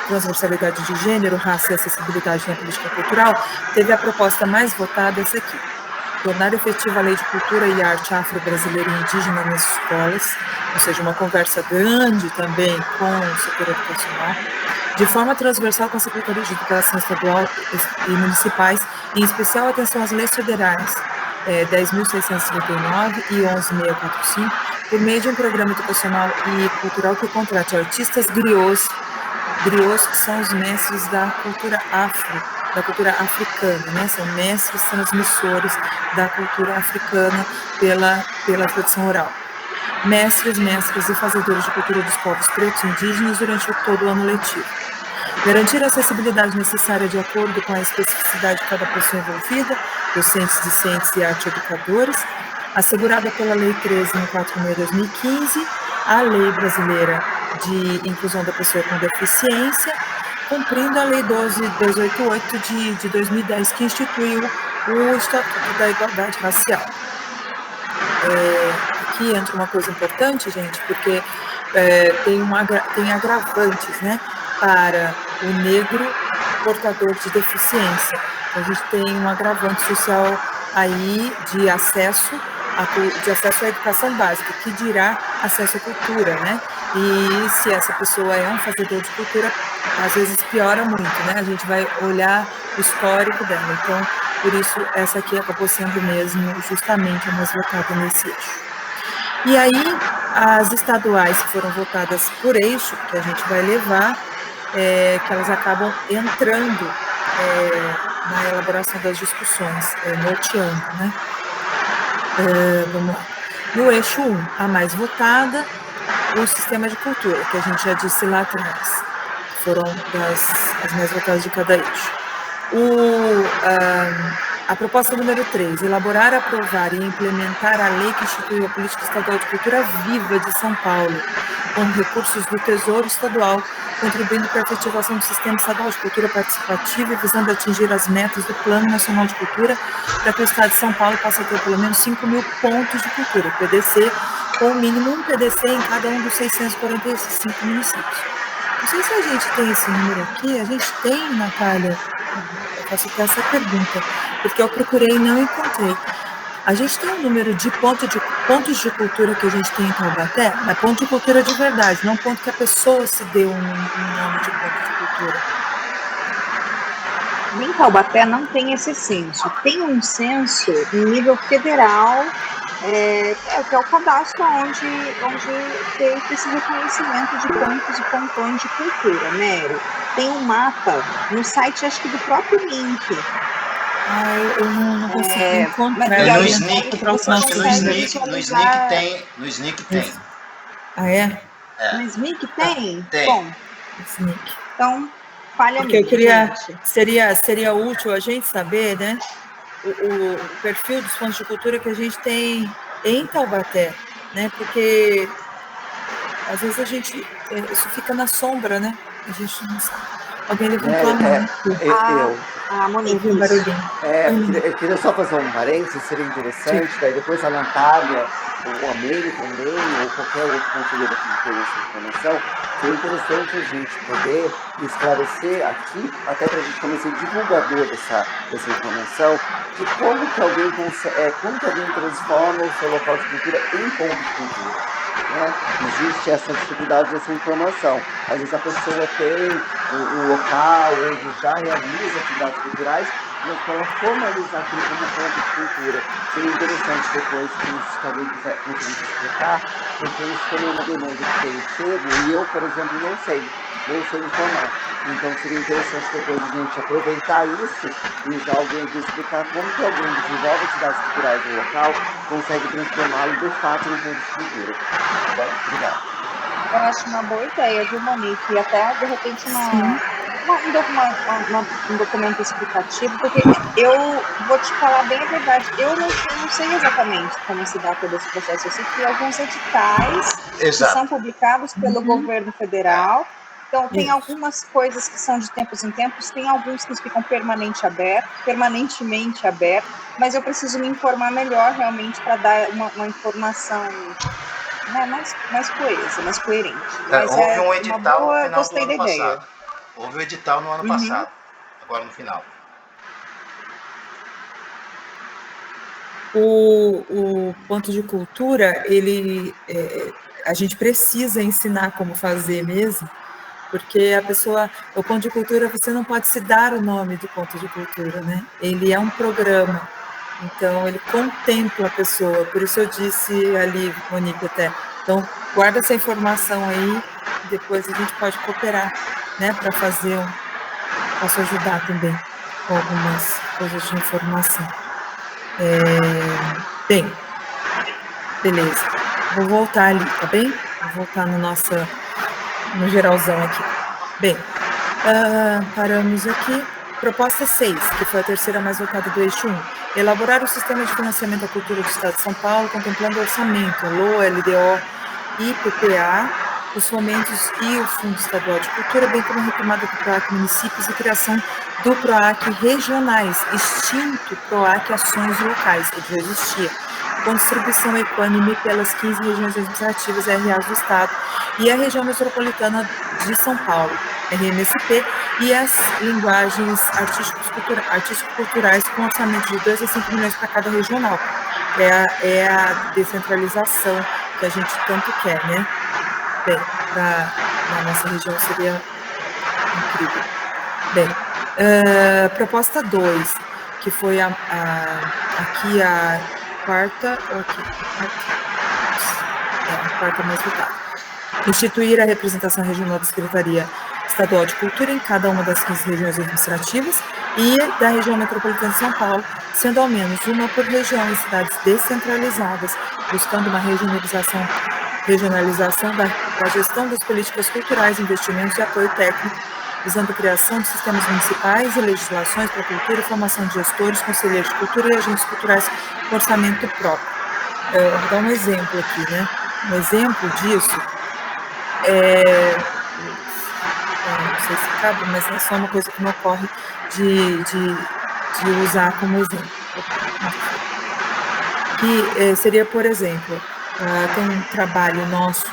transversalidade de gênero, raça e acessibilidade na política cultural, teve a proposta mais votada, essa aqui. tornar efetiva a Lei de Cultura e Arte Afro-Brasileira e Indígena nas escolas, ou seja, uma conversa grande também com o setor educacional, de forma transversal com a Secretaria de Educação Estadual e Municipais, em especial atenção às leis federais 10.639 e 11.645, por meio de um programa educacional e cultural que contrate artistas griots. Griots são os mestres da cultura africana, né? São mestres transmissores da cultura africana pela tradição oral. Mestres e fazedores de cultura dos povos pretos e indígenas durante todo o ano letivo. Garantir a acessibilidade necessária de acordo com a especificidade de cada pessoa envolvida, docentes, discentes e arte educadores, assegurada pela Lei 13.146/2015, a Lei Brasileira de Inclusão da Pessoa com Deficiência, cumprindo a Lei 12.288 de 2010, que instituiu o Estatuto da Igualdade Racial. Aqui entra uma coisa importante, gente, porque tem agravantes, né, para o negro portador de deficiência. Então, a gente tem um agravante social aí de acesso à educação básica, que dirá acesso à cultura, né? E se essa pessoa é um fazedor de cultura, às vezes piora muito, né? A gente vai olhar o histórico dela. Então, por isso, essa aqui acabou sendo mesmo justamente a mais votada nesse eixo. E aí, as estaduais que foram votadas por eixo, que a gente vai levar, que elas acabam entrando na elaboração das discussões, norteando, né? Vamos lá. No eixo 1, a mais votada, o sistema de cultura, que a gente já disse lá atrás, foram as mais votadas de cada eixo. A proposta número 3, elaborar, aprovar e implementar a lei que instituiu a Política Estadual de Cultura Viva de São Paulo, com recursos do Tesouro Estadual, contribuindo para a efetivação do Sistema Estadual de Cultura Participativa e visando atingir as metas do Plano Nacional de Cultura, para que o Estado de São Paulo possa ter pelo menos 5.000 pontos de cultura, PDC, com o mínimo um PDC em cada um dos 645 municípios. Não sei se a gente tem esse número aqui, a gente tem, Natália? Eu faço até essa pergunta, porque eu procurei e não encontrei. A gente tem um número de pontos de cultura que a gente tem em Taubaté, mas ponto de cultura de verdade, não ponto que a pessoa se deu um nome de ponto de cultura. Em Taubaté não tem esse censo. Tem um censo em nível federal, que é o cadastro onde tem esse reconhecimento de pontos e pontões de cultura, né? Tem um mapa no site, acho que do próprio Link. Eu não consigo encontrar. No SNIC tem. Ah, é? No SNIC tem? Tem. Bom, SNIC. Então, falha porque minha, eu queria, gente. seria útil a gente saber, né, o perfil dos pontos de cultura que a gente tem em Taubaté, né, porque às vezes a gente, isso fica na sombra, né, a gente não sabe. Alguém levantou a mão. A Monique. Um barulhinho. Eu queria só fazer um parênteses, seria interessante, daí depois a Natália, ou a Meire também, ou qualquer outro conselheiro que tenha essa informação, seria interessante a gente poder esclarecer aqui, até para a gente começar a ser divulgador dessa informação, de como que alguém transforma o seu local de cultura em ponto de cultura. Né? Existe essa dificuldade dessa informação. Às vezes a pessoa tem um local onde já realiza atividades culturais, mas para ela formalizar aquilo como ponto de cultura. Seria interessante depois que alguém quiser conseguir explicar, porque isso também é uma demanda que tem cedo, e eu, por exemplo, não sei informar. Então seria interessante depois a gente aproveitar isso e já alguém explicar como que alguém desenvolve atividades culturais no local, consegue transformá-lo de fato no ponto de cultura. Tá bom? Obrigado. Eu acho uma boa ideia, viu, Monique? E até, de repente, um documento explicativo, porque eu vou te falar bem a verdade, eu não sei exatamente como se dá todo esse processo. Eu sei que alguns editais que são publicados pelo governo federal. Então, tem algumas coisas que são de tempos em tempos, tem alguns que ficam permanentemente abertos, mas eu preciso me informar melhor, realmente, para dar uma informação, né, mais coesa, mais coerente. Mas houve um edital no final gostei do ano da ideia. passado. Houve um edital no ano passado, agora no final. O ponto de cultura, a gente precisa ensinar como fazer mesmo, porque o ponto de cultura, você não pode se dar o nome do ponto de cultura, né? Ele é um programa, então ele contempla a pessoa, por isso eu disse ali, Monique, até, então guarda essa informação aí, depois a gente pode cooperar, né, para fazer, posso ajudar também com algumas coisas de informação. Bem, beleza, vou voltar ali, tá bem? Vou voltar no geralzão aqui. Bem, paramos aqui. Proposta 6, que foi a terceira mais votada do eixo 1. Elaborar o sistema de financiamento da cultura do Estado de São Paulo, contemplando o orçamento, LOA, LDO e PPA, os fomentos e o Fundo Estadual de Cultura, bem como a retomada do PROAC Municípios e criação do PROAC Regionais, extinto PROAC Ações Locais, que já existia, com distribuição equânime pelas 15 regiões administrativas RAs do Estado e a região metropolitana de São Paulo, RMSP, e as linguagens artístico-culturais com orçamento de 2 a 5 milhões para cada regional. É a descentralização que a gente tanto quer, né? Bem, na nossa região seria incrível. Bem, proposta 2, que foi aqui a quarta, ou aqui, a quarta mais votada. Instituir a representação regional da Secretaria Estadual de Cultura em cada uma das 15 regiões administrativas e da região metropolitana de São Paulo, sendo ao menos uma por região em cidades descentralizadas, buscando uma regionalização da gestão das políticas culturais, investimentos e apoio técnico, visando a criação de sistemas municipais e legislações para a cultura e formação de gestores, conselheiros de cultura e agentes culturais com orçamento próprio. Vou dar um exemplo aqui, né? Um exemplo disso não sei se cabe, mas é só uma coisa que me ocorre de usar como exemplo. Que seria, por exemplo, tem um trabalho nosso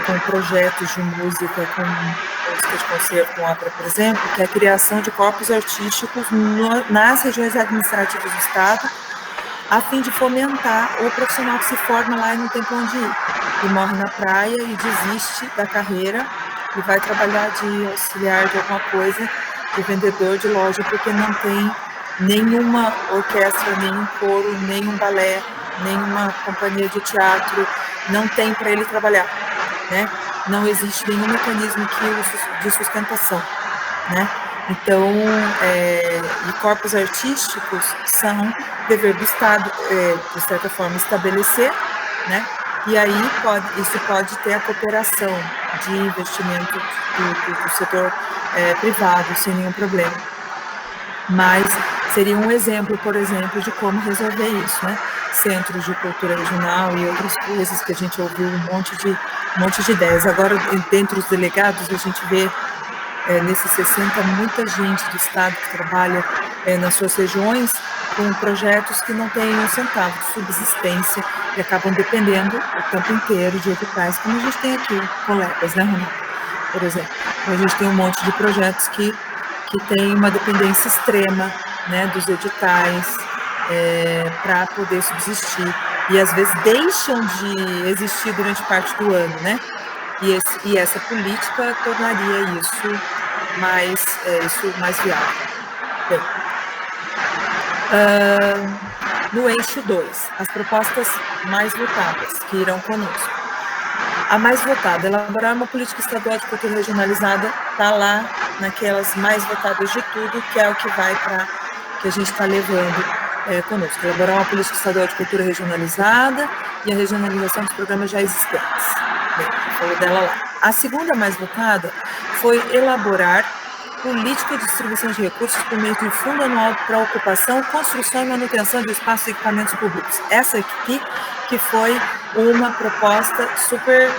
com projetos de música, com música de concerto, com ópera, por exemplo, que é a criação de corpos artísticos nas regiões administrativas do Estado, a fim de fomentar o profissional que se forma lá e não tem para onde ir, e morre na praia e desiste da carreira e vai trabalhar de auxiliar de alguma coisa, de vendedor de loja, porque não tem nenhuma orquestra, nenhum coro, nenhum balé, nenhuma companhia de teatro, não tem para ele trabalhar, né? Não existe nenhum mecanismo de sustentação, né? Então, e corpos artísticos são dever do Estado, de certa forma, estabelecer, né? E aí isso pode ter a cooperação de investimento do setor privado, sem nenhum problema. Mas seria um exemplo, por exemplo, de como resolver isso, né? Centros de cultura regional e outras coisas que a gente ouviu um monte de ideias. Agora, dentre os delegados, a gente vê nesses 60 muita gente do Estado que trabalha nas suas regiões com projetos que não têm um centavo de subsistência e acabam dependendo o tempo inteiro de editais, como a gente tem aqui, colegas, né, Ronaldo? Por exemplo. Então, a gente tem um monte de projetos que tem uma dependência extrema, né, dos editais para poder subsistir. E, às vezes, deixam de existir durante parte do ano, né? E essa política tornaria isso mais viável. Bem, no eixo 2, as propostas mais votadas, que irão conosco. A mais votada, elaborar uma política estadual de cultura regionalizada, está lá naquelas mais votadas de tudo, que é o que vai para que a gente está levando conosco. Elaborar uma política estadual de cultura regionalizada e a regionalização dos programas já existentes. Bem, falou dela lá. A segunda mais votada foi elaborar política de distribuição de recursos por meio de fundo anual para ocupação, construção e manutenção de espaços e equipamentos públicos. Essa aqui que foi uma proposta super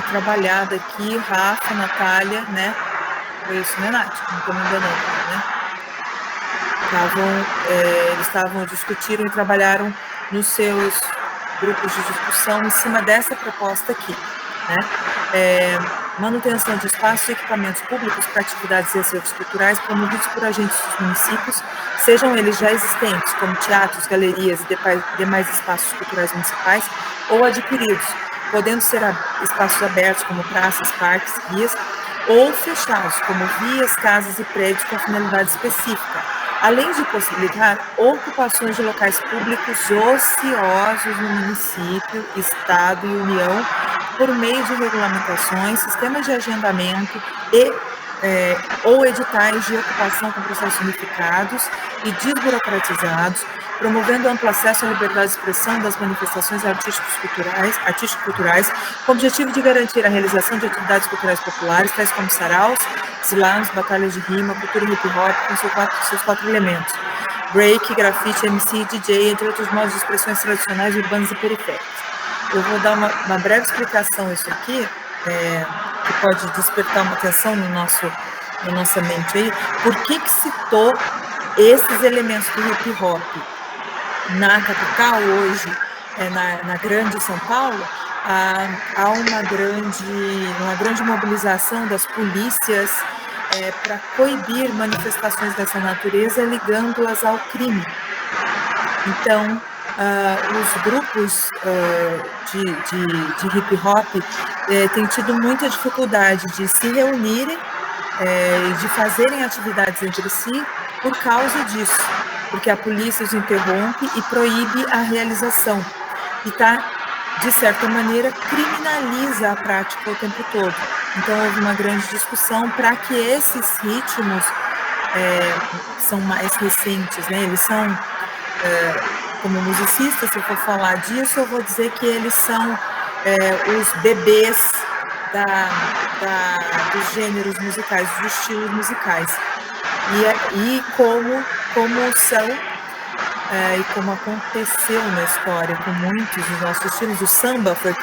trabalhada aqui, Rafa, Natália, né? Foi isso, né, Nath? Não estou me enganando, né? Eles discutiram e trabalharam nos seus grupos de discussão em cima dessa proposta aqui, né? manutenção de espaços e equipamentos públicos para atividades e acervos culturais promovidos por agentes dos municípios, sejam eles já existentes, como teatros, galerias e demais espaços culturais municipais, ou adquiridos, podendo ser espaços abertos, como praças, parques, vias, ou fechados, como vias, casas e prédios com finalidade específica, além de possibilitar ocupações de locais públicos ociosos no município, estado e União, por meio de regulamentações, sistemas de agendamento ou editais de ocupação com processos unificados e desburocratizados, promovendo amplo acesso à liberdade de expressão das manifestações artístico-culturais, com o objetivo de garantir a realização de atividades culturais populares, tais como saraus, slams, batalhas de rima, cultura hip-hop, com seus 4 elementos: break, grafite, MC, DJ, entre outros modos de expressões tradicionais, urbanas e periféricas. Eu vou dar uma breve explicação isso aqui, que pode despertar uma atenção na nossa mente aí. Por que citou esses elementos do hip-hop? Na capital, hoje, na grande São Paulo, há uma grande mobilização das polícias para coibir manifestações dessa natureza, ligando-as ao crime. Então, os grupos de hip-hop têm tido muita dificuldade de se reunirem e de fazerem atividades entre si por causa disso, porque a polícia os interrompe e proíbe a realização. E de certa maneira, criminaliza a prática o tempo todo. Então, houve uma grande discussão para que esses ritmos são mais recentes, né? Eles são, como musicista, se eu for falar disso, eu vou dizer que eles são os bebês dos gêneros musicais, dos estilos musicais. E como são, e como aconteceu na história com muitos dos nossos estilos, o samba foi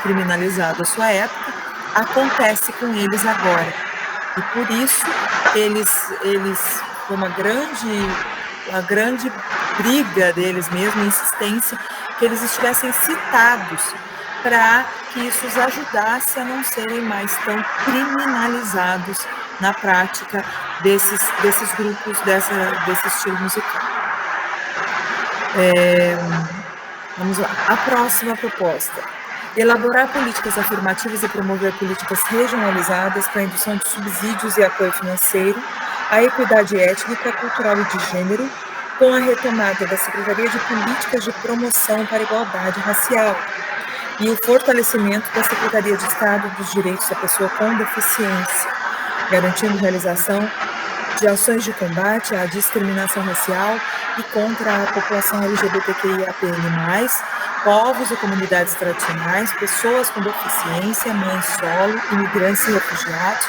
criminalizado à sua época, acontece com eles agora. E por isso, eles foi uma grande briga deles mesmos, insistência, que eles estivessem citados para que isso os ajudasse a não serem mais tão criminalizados na prática desses grupos, desse estilo musical. Vamos lá. A próxima proposta: elaborar políticas afirmativas e promover políticas regionalizadas para a indução de subsídios e apoio financeiro à equidade étnica, cultural e de gênero, com a retomada da Secretaria de Políticas de Promoção para a Igualdade Racial e o fortalecimento da Secretaria de Estado dos Direitos da Pessoa com Deficiência, garantindo realização de ações de combate à discriminação racial e contra a população LGBTQIAPN+, povos e comunidades tradicionais, pessoas com deficiência, mães solo, imigrantes e refugiados,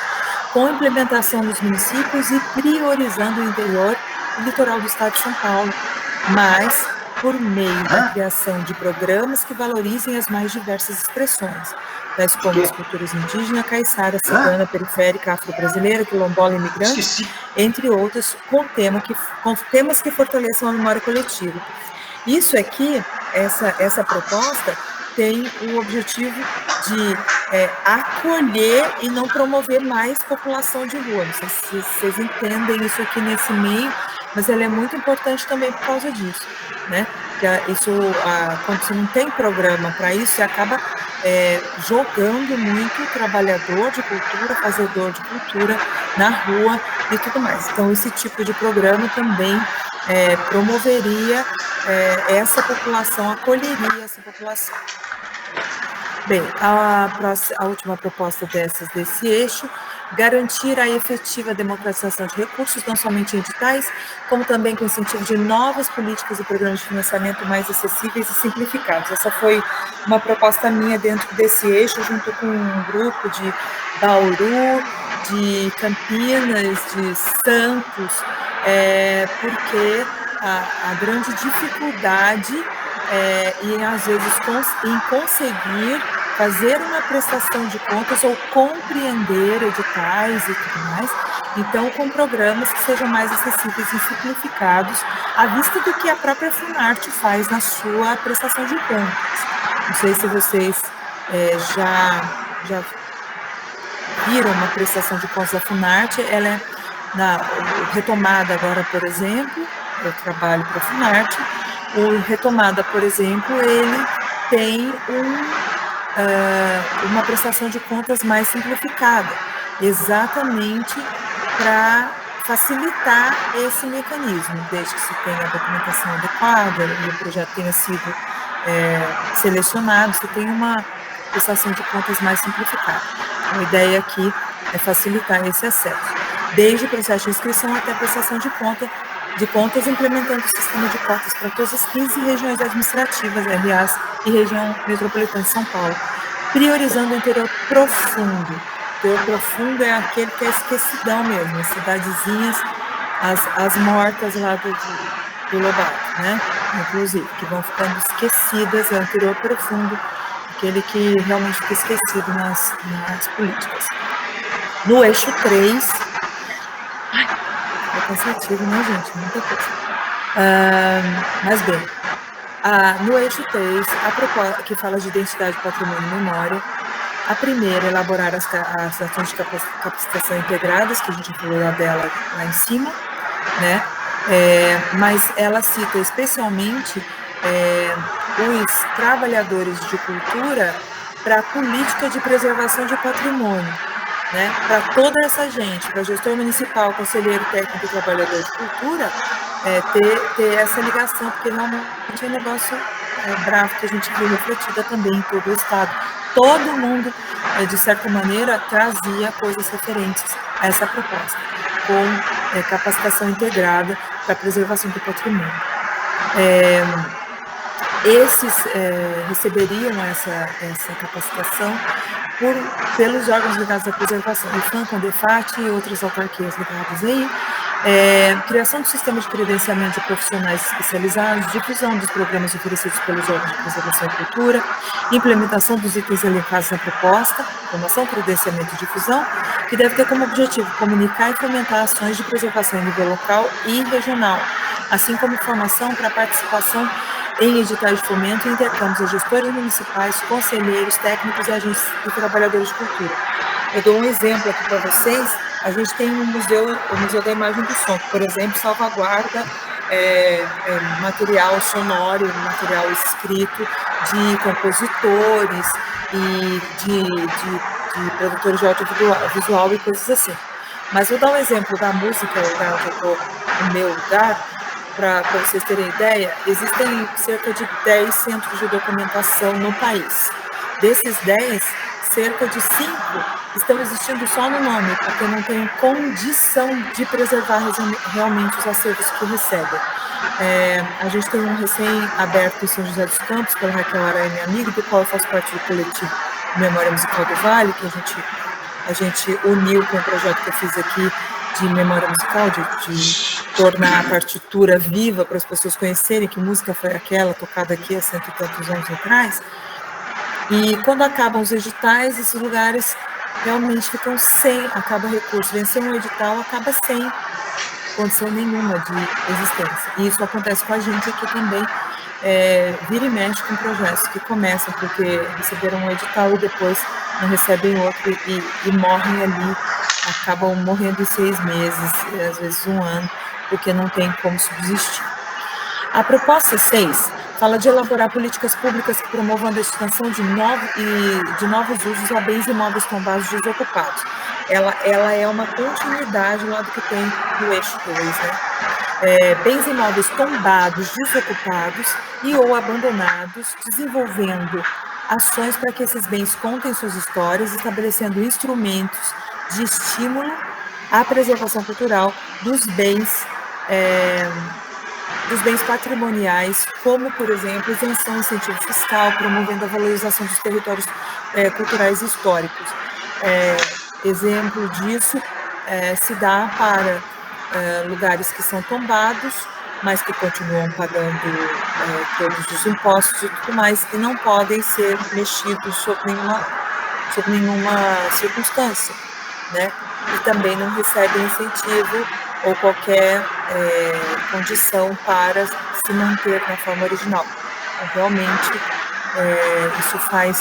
com implementação nos municípios e priorizando o interior e litoral do estado de São Paulo, mas por meio da criação de programas que valorizem as mais diversas expressões, tais como as culturas indígena, caiçara, cigana, periférica, afro-brasileira, quilombola, imigrante, entre outros, com temas que fortaleçam a memória coletiva. Isso aqui, essa proposta, tem o objetivo de acolher e não promover mais população de rua. Não sei se vocês entendem isso aqui nesse meio, mas ela é muito importante também por causa disso, né? Quando você não tem programa para isso, você acaba jogando muito trabalhador de cultura, fazedor de cultura na rua e tudo mais. Então, esse tipo de programa também promoveria essa população, acolheria essa população. Bem, a última proposta desse eixo: garantir a efetiva democratização de recursos, não somente em editais, como também com incentivo de novas políticas e programas de financiamento mais acessíveis e simplificados. Essa foi uma proposta minha dentro desse eixo, junto com um grupo de Bauru, de Campinas, de Santos, porque a grande dificuldade e às vezes em conseguir fazer uma prestação de contas ou compreender editais e tudo mais, então com programas que sejam mais acessíveis e simplificados, à vista do que a própria Funarte faz na sua prestação de contas. Não sei se vocês já viram uma prestação de contas da Funarte, ela é retomada agora, por exemplo, eu trabalho para a Funarte, o Retomada, por exemplo, ele tem uma prestação de contas mais simplificada, exatamente para facilitar esse mecanismo, desde que se tenha a documentação adequada e o projeto tenha sido selecionado, se tem uma prestação de contas mais simplificada. A ideia aqui é facilitar esse acesso, desde o processo de inscrição até a prestação de contas, implementando o sistema de cotas para todas as 15 regiões administrativas, RAs e região metropolitana de São Paulo, priorizando o interior profundo. O interior profundo é aquele que é esquecidão mesmo, as cidadezinhas, as mortas lá do Lobato, né? Inclusive, que vão ficando esquecidas, é o interior profundo, aquele que realmente fica esquecido nas políticas. No eixo 3, é cansativo, né, gente? Muita coisa. Mas bem, no eixo 3, a proposta que fala de identidade, patrimônio e memória, a primeira é elaborar as ações de capacitação integradas, que a gente falou dela lá em cima, né? Mas ela cita especialmente os trabalhadores de cultura para a política de preservação de patrimônio, né? Para toda essa gente, para gestor municipal, conselheiro técnico e trabalhador de cultura, ter essa ligação, porque realmente é um negócio bravo que a gente viu refletida também em todo o estado. Todo mundo, de certa maneira, trazia coisas referentes a essa proposta, com capacitação integrada para a preservação do patrimônio. Esses receberiam essa capacitação pelos órgãos ligados à preservação, o FAM, CONDEFAT e outras autarquias ligadas aí, criação do sistema de credenciamento de profissionais especializados, difusão dos programas oferecidos pelos órgãos de preservação e cultura, implementação dos itens elencados na proposta, formação, credenciamento e difusão, que deve ter como objetivo comunicar e fomentar ações de preservação em nível local e regional, assim como formação para participação em editais de fomento e intercâmbios a gestores municipais, conselheiros, técnicos e agentes e trabalhadores de cultura. Eu dou um exemplo aqui para vocês. A gente tem o Museu da Imagem do Som, que, por exemplo, salvaguarda material sonoro, material escrito de compositores e de produtores de audiovisual e coisas assim. Mas vou dar um exemplo da música, onde eu estou no meu lugar, para vocês terem ideia. Existem cerca de 10 centros de documentação no país. Desses 10, cerca de 5 estão existindo só no nome, porque não tem condição de preservar realmente os acervos que recebem. A gente tem um recém-aberto em São José dos Campos, pela Raquel Aranha, minha amiga, do qual eu faço parte do coletivo Memória Musical do Vale, que a gente uniu com o projeto que eu fiz aqui de memória musical, de tornar a partitura viva para as pessoas conhecerem que música foi aquela tocada aqui há 100 e tantos anos atrás. E quando acabam os editais, esses lugares realmente ficam sem, acaba recurso. Vencer um edital, acaba sem condição nenhuma de existência. E isso acontece com a gente aqui também, vira e mexe com projetos que começam porque receberam um edital e depois não recebem outro e morrem ali, acabam morrendo em 6 meses, às vezes 1 ano, porque não tem como subsistir. A proposta 6 fala de elaborar políticas públicas que promovam a destinação de novos usos a bens imóveis tombados desocupados. Ela é uma continuidade lá do que tem no eixo 2, né? Bens imóveis tombados, desocupados e ou abandonados, desenvolvendo ações para que esses bens contem suas histórias, estabelecendo instrumentos de estímulo à preservação cultural dos bens patrimoniais, como, por exemplo, isenção e incentivo fiscal, promovendo a valorização dos territórios culturais e históricos. Exemplo disso se dá para lugares que são tombados, mas que continuam pagando todos os impostos e tudo mais, e não podem ser mexidos sob nenhuma circunstância, né? E também não recebem incentivo ou qualquer condição para se manter na forma original. Então, realmente, isso faz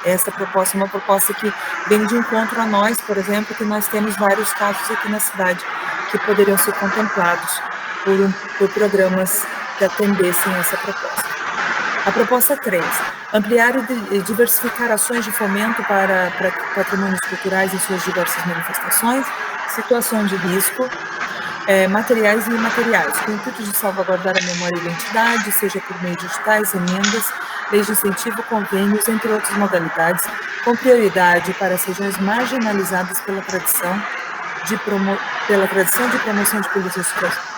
Essa proposta é uma proposta que vem de encontro a nós, por exemplo, que nós temos vários casos aqui na cidade que poderiam ser contemplados por programas que atendessem essa proposta. A proposta 3, ampliar e diversificar ações de fomento para patrimônios culturais em suas diversas manifestações, situação de risco, materiais e imateriais, com o intuito de salvaguardar a memória e identidade, seja por meio de editais, emendas, leis de incentivo, convênios, entre outras modalidades, com prioridade para as regiões marginalizadas pela tradição de promoção de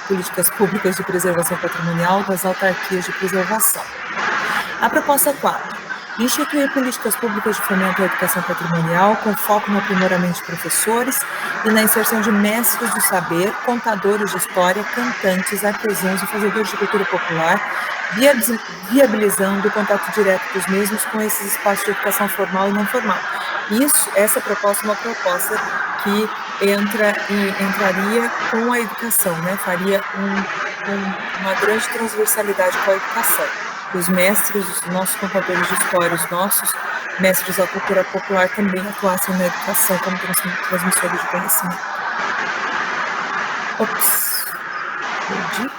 políticas públicas de preservação patrimonial das autarquias de preservação. A proposta 4. Instituir políticas públicas de fomento à educação patrimonial com foco no aprimoramento de professores e na inserção de mestres do saber, contadores de história, cantantes, artesãos e fazedores de cultura popular, viabilizando o contato direto dos mesmos com esses espaços de educação formal e não formal. Essa proposta é uma proposta que entraria com a educação, né? Faria uma grande transversalidade com a educação. Os mestres, os nossos contadores de história, os nossos mestres da cultura popular também atuassem na educação como transmissores de conhecimento. Ops, perdi,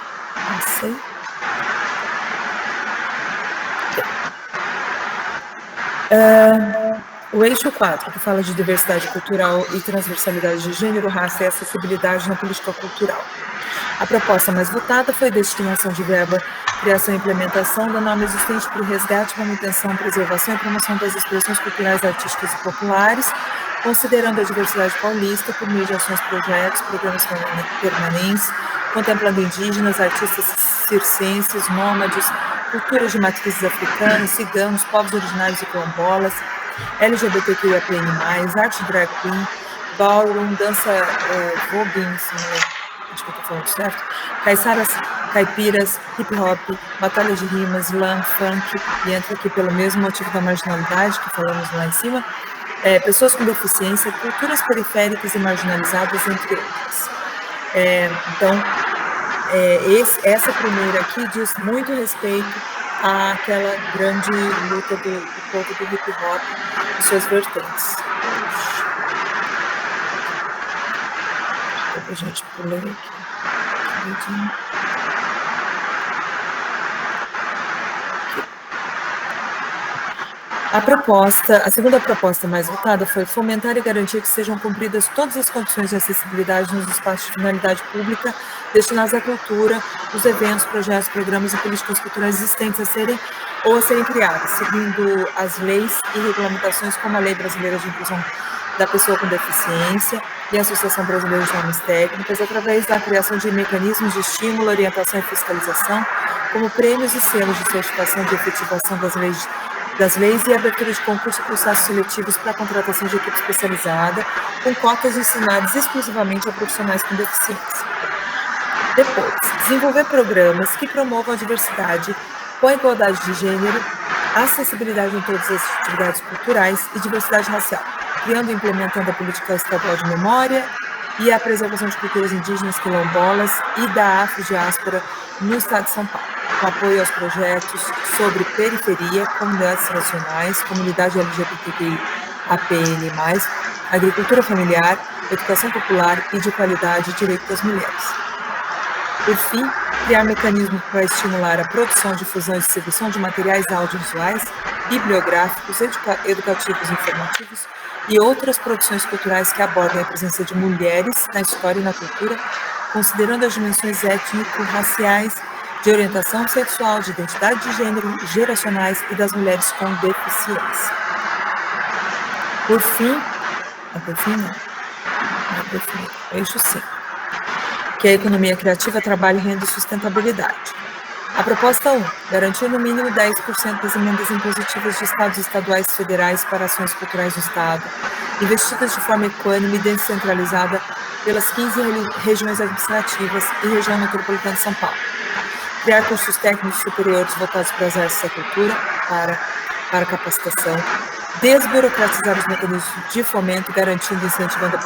passei. O eixo 4, que fala de diversidade cultural e transversalidade de gênero, raça e acessibilidade na política cultural. A proposta mais votada foi a destinação de verba, criação e implementação da norma existente para o resgate, manutenção, preservação e promoção das expressões culturais, artísticas e populares, considerando a diversidade paulista por meio de ações, projetos, programas permanentes, contemplando indígenas, artistas circenses, nômades, culturas de matrizes africanas, ciganos, povos originários e quilombolas, LGBTQIAPN+, arte drag queen, ballroom, dança voguing, acho que eu estou falando certo, caiçaras, caipiras, hip hop, batalha de rimas, slam, funk, e entra aqui pelo mesmo motivo da marginalidade que falamos lá em cima, pessoas com deficiência, culturas periféricas e marginalizadas, entre outras. Essa primeira aqui diz muito respeito àquela grande luta do povo do hip hop e suas vertentes. A gente pulei aqui. A segunda proposta mais votada foi fomentar e garantir que sejam cumpridas todas as condições de acessibilidade nos espaços de finalidade pública destinados à cultura, os eventos, projetos, programas e políticas culturais existentes a serem criadas, seguindo as leis e regulamentações como a Lei Brasileira de Inclusão da Pessoa com Deficiência e a Associação Brasileira de Normas Técnicas, através da criação de mecanismos de estímulo, orientação e fiscalização, como prêmios e selos de certificação de efetivação das leis e abertura de concursos e processos seletivos para a contratação de equipe especializada, com cotas destinadas exclusivamente a profissionais com deficiência. Depois, desenvolver programas que promovam a diversidade com a igualdade de gênero, acessibilidade em todas as atividades culturais e diversidade racial, criando e implementando a política estadual de memória e a preservação de culturas indígenas, quilombolas e da afrodiáspora no estado de São Paulo, com apoio aos projetos sobre periferia, comunidades nacionais, comunidade LGBTQIAPN+, agricultura familiar, educação popular e de qualidade e direito das mulheres. Por fim, criar mecanismos para estimular a produção, difusão e distribuição de materiais audiovisuais, bibliográficos, educativos e informativos e outras produções culturais que abordem a presença de mulheres na história e na cultura, considerando as dimensões étnico-raciais, de orientação sexual, de identidade de gênero, geracionais e das mulheres com deficiência. Por fim, eixo 5, que é a economia criativa, trabalho, renda e sustentabilidade. A proposta 1, garantir no mínimo 10% das emendas impositivas de estados, estaduais e federais para ações culturais no estado, investidas de forma equânime e descentralizada pelas 15 regiões administrativas e região metropolitana de São Paulo. Criar cursos técnicos superiores voltados para as artes e a cultura, para capacitação, desburocratizar os mecanismos de fomento, garantindo e incentivando a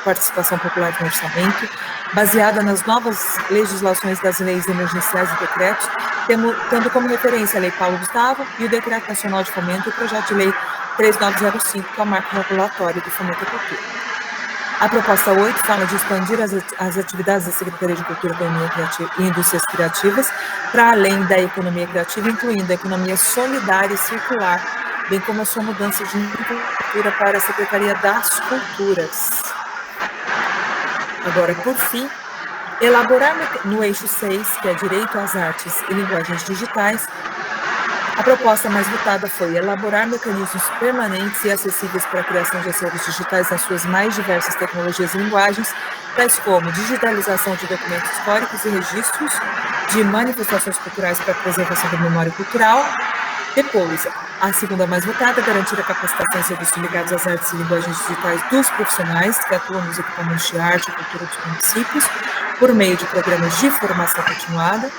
participação popular no orçamento, baseada nas novas legislações das leis emergenciais e decretos, tendo como referência a Lei Paulo Gustavo e o Decreto Nacional de Fomento e o Projeto de Lei 3905, que é o marco regulatório do fomento à cultura. A proposta 8 fala de expandir as atividades da Secretaria de Cultura, Economia Criativa e Indústrias Criativas para além da economia criativa, incluindo a economia solidária e circular, bem como a sua mudança de cultura para a Secretaria das Culturas. Agora, por fim, elaborar no eixo 6, que é Direito às Artes e Linguagens Digitais, a proposta mais votada foi elaborar mecanismos permanentes e acessíveis para a criação de acervos digitais nas suas mais diversas tecnologias e linguagens, tais como digitalização de documentos históricos e registros de manifestações culturais para a preservação da memória cultural. Depois, a segunda mais votada, garantir a capacitação em serviços ligados às artes e linguagens digitais dos profissionais que atuam nos equipamentos de arte e cultura dos municípios, por meio de programas de formação continuada.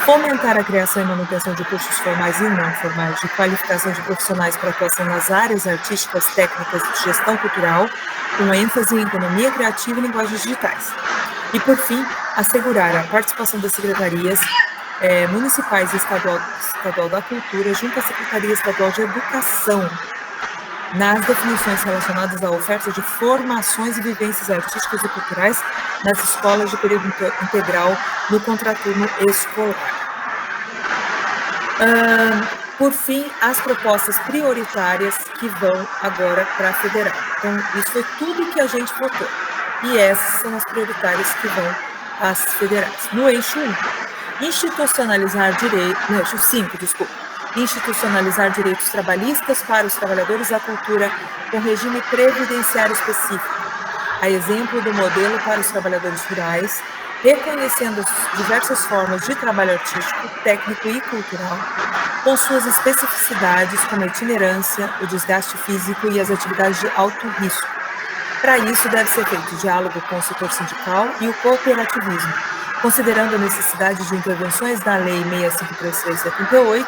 Fomentar a criação e manutenção de cursos formais e não formais de qualificação de profissionais para atuação nas áreas artísticas, técnicas e de gestão cultural, com ênfase em economia criativa e linguagens digitais. E, por fim, assegurar a participação das secretarias municipais e estadual da cultura junto à Secretaria Estadual de Educação nas definições relacionadas à oferta de formações e vivências artísticas e culturais nas escolas de período integral no contraturno escolar. Por fim, as propostas prioritárias que vão agora para a federal. Então, isso foi tudo que a gente votou. E essas são as prioritárias que vão às federais. No eixo 1, institucionalizar direitos... No eixo 5, desculpa. Institucionalizar direitos trabalhistas para os trabalhadores da cultura com regime previdenciário específico, a exemplo do modelo para os trabalhadores rurais, reconhecendo as diversas formas de trabalho artístico, técnico e cultural, com suas especificidades como a itinerância, o desgaste físico e as atividades de alto risco. Para isso, deve ser feito diálogo com o setor sindical e o cooperativismo, considerando a necessidade de intervenções da Lei 6533/78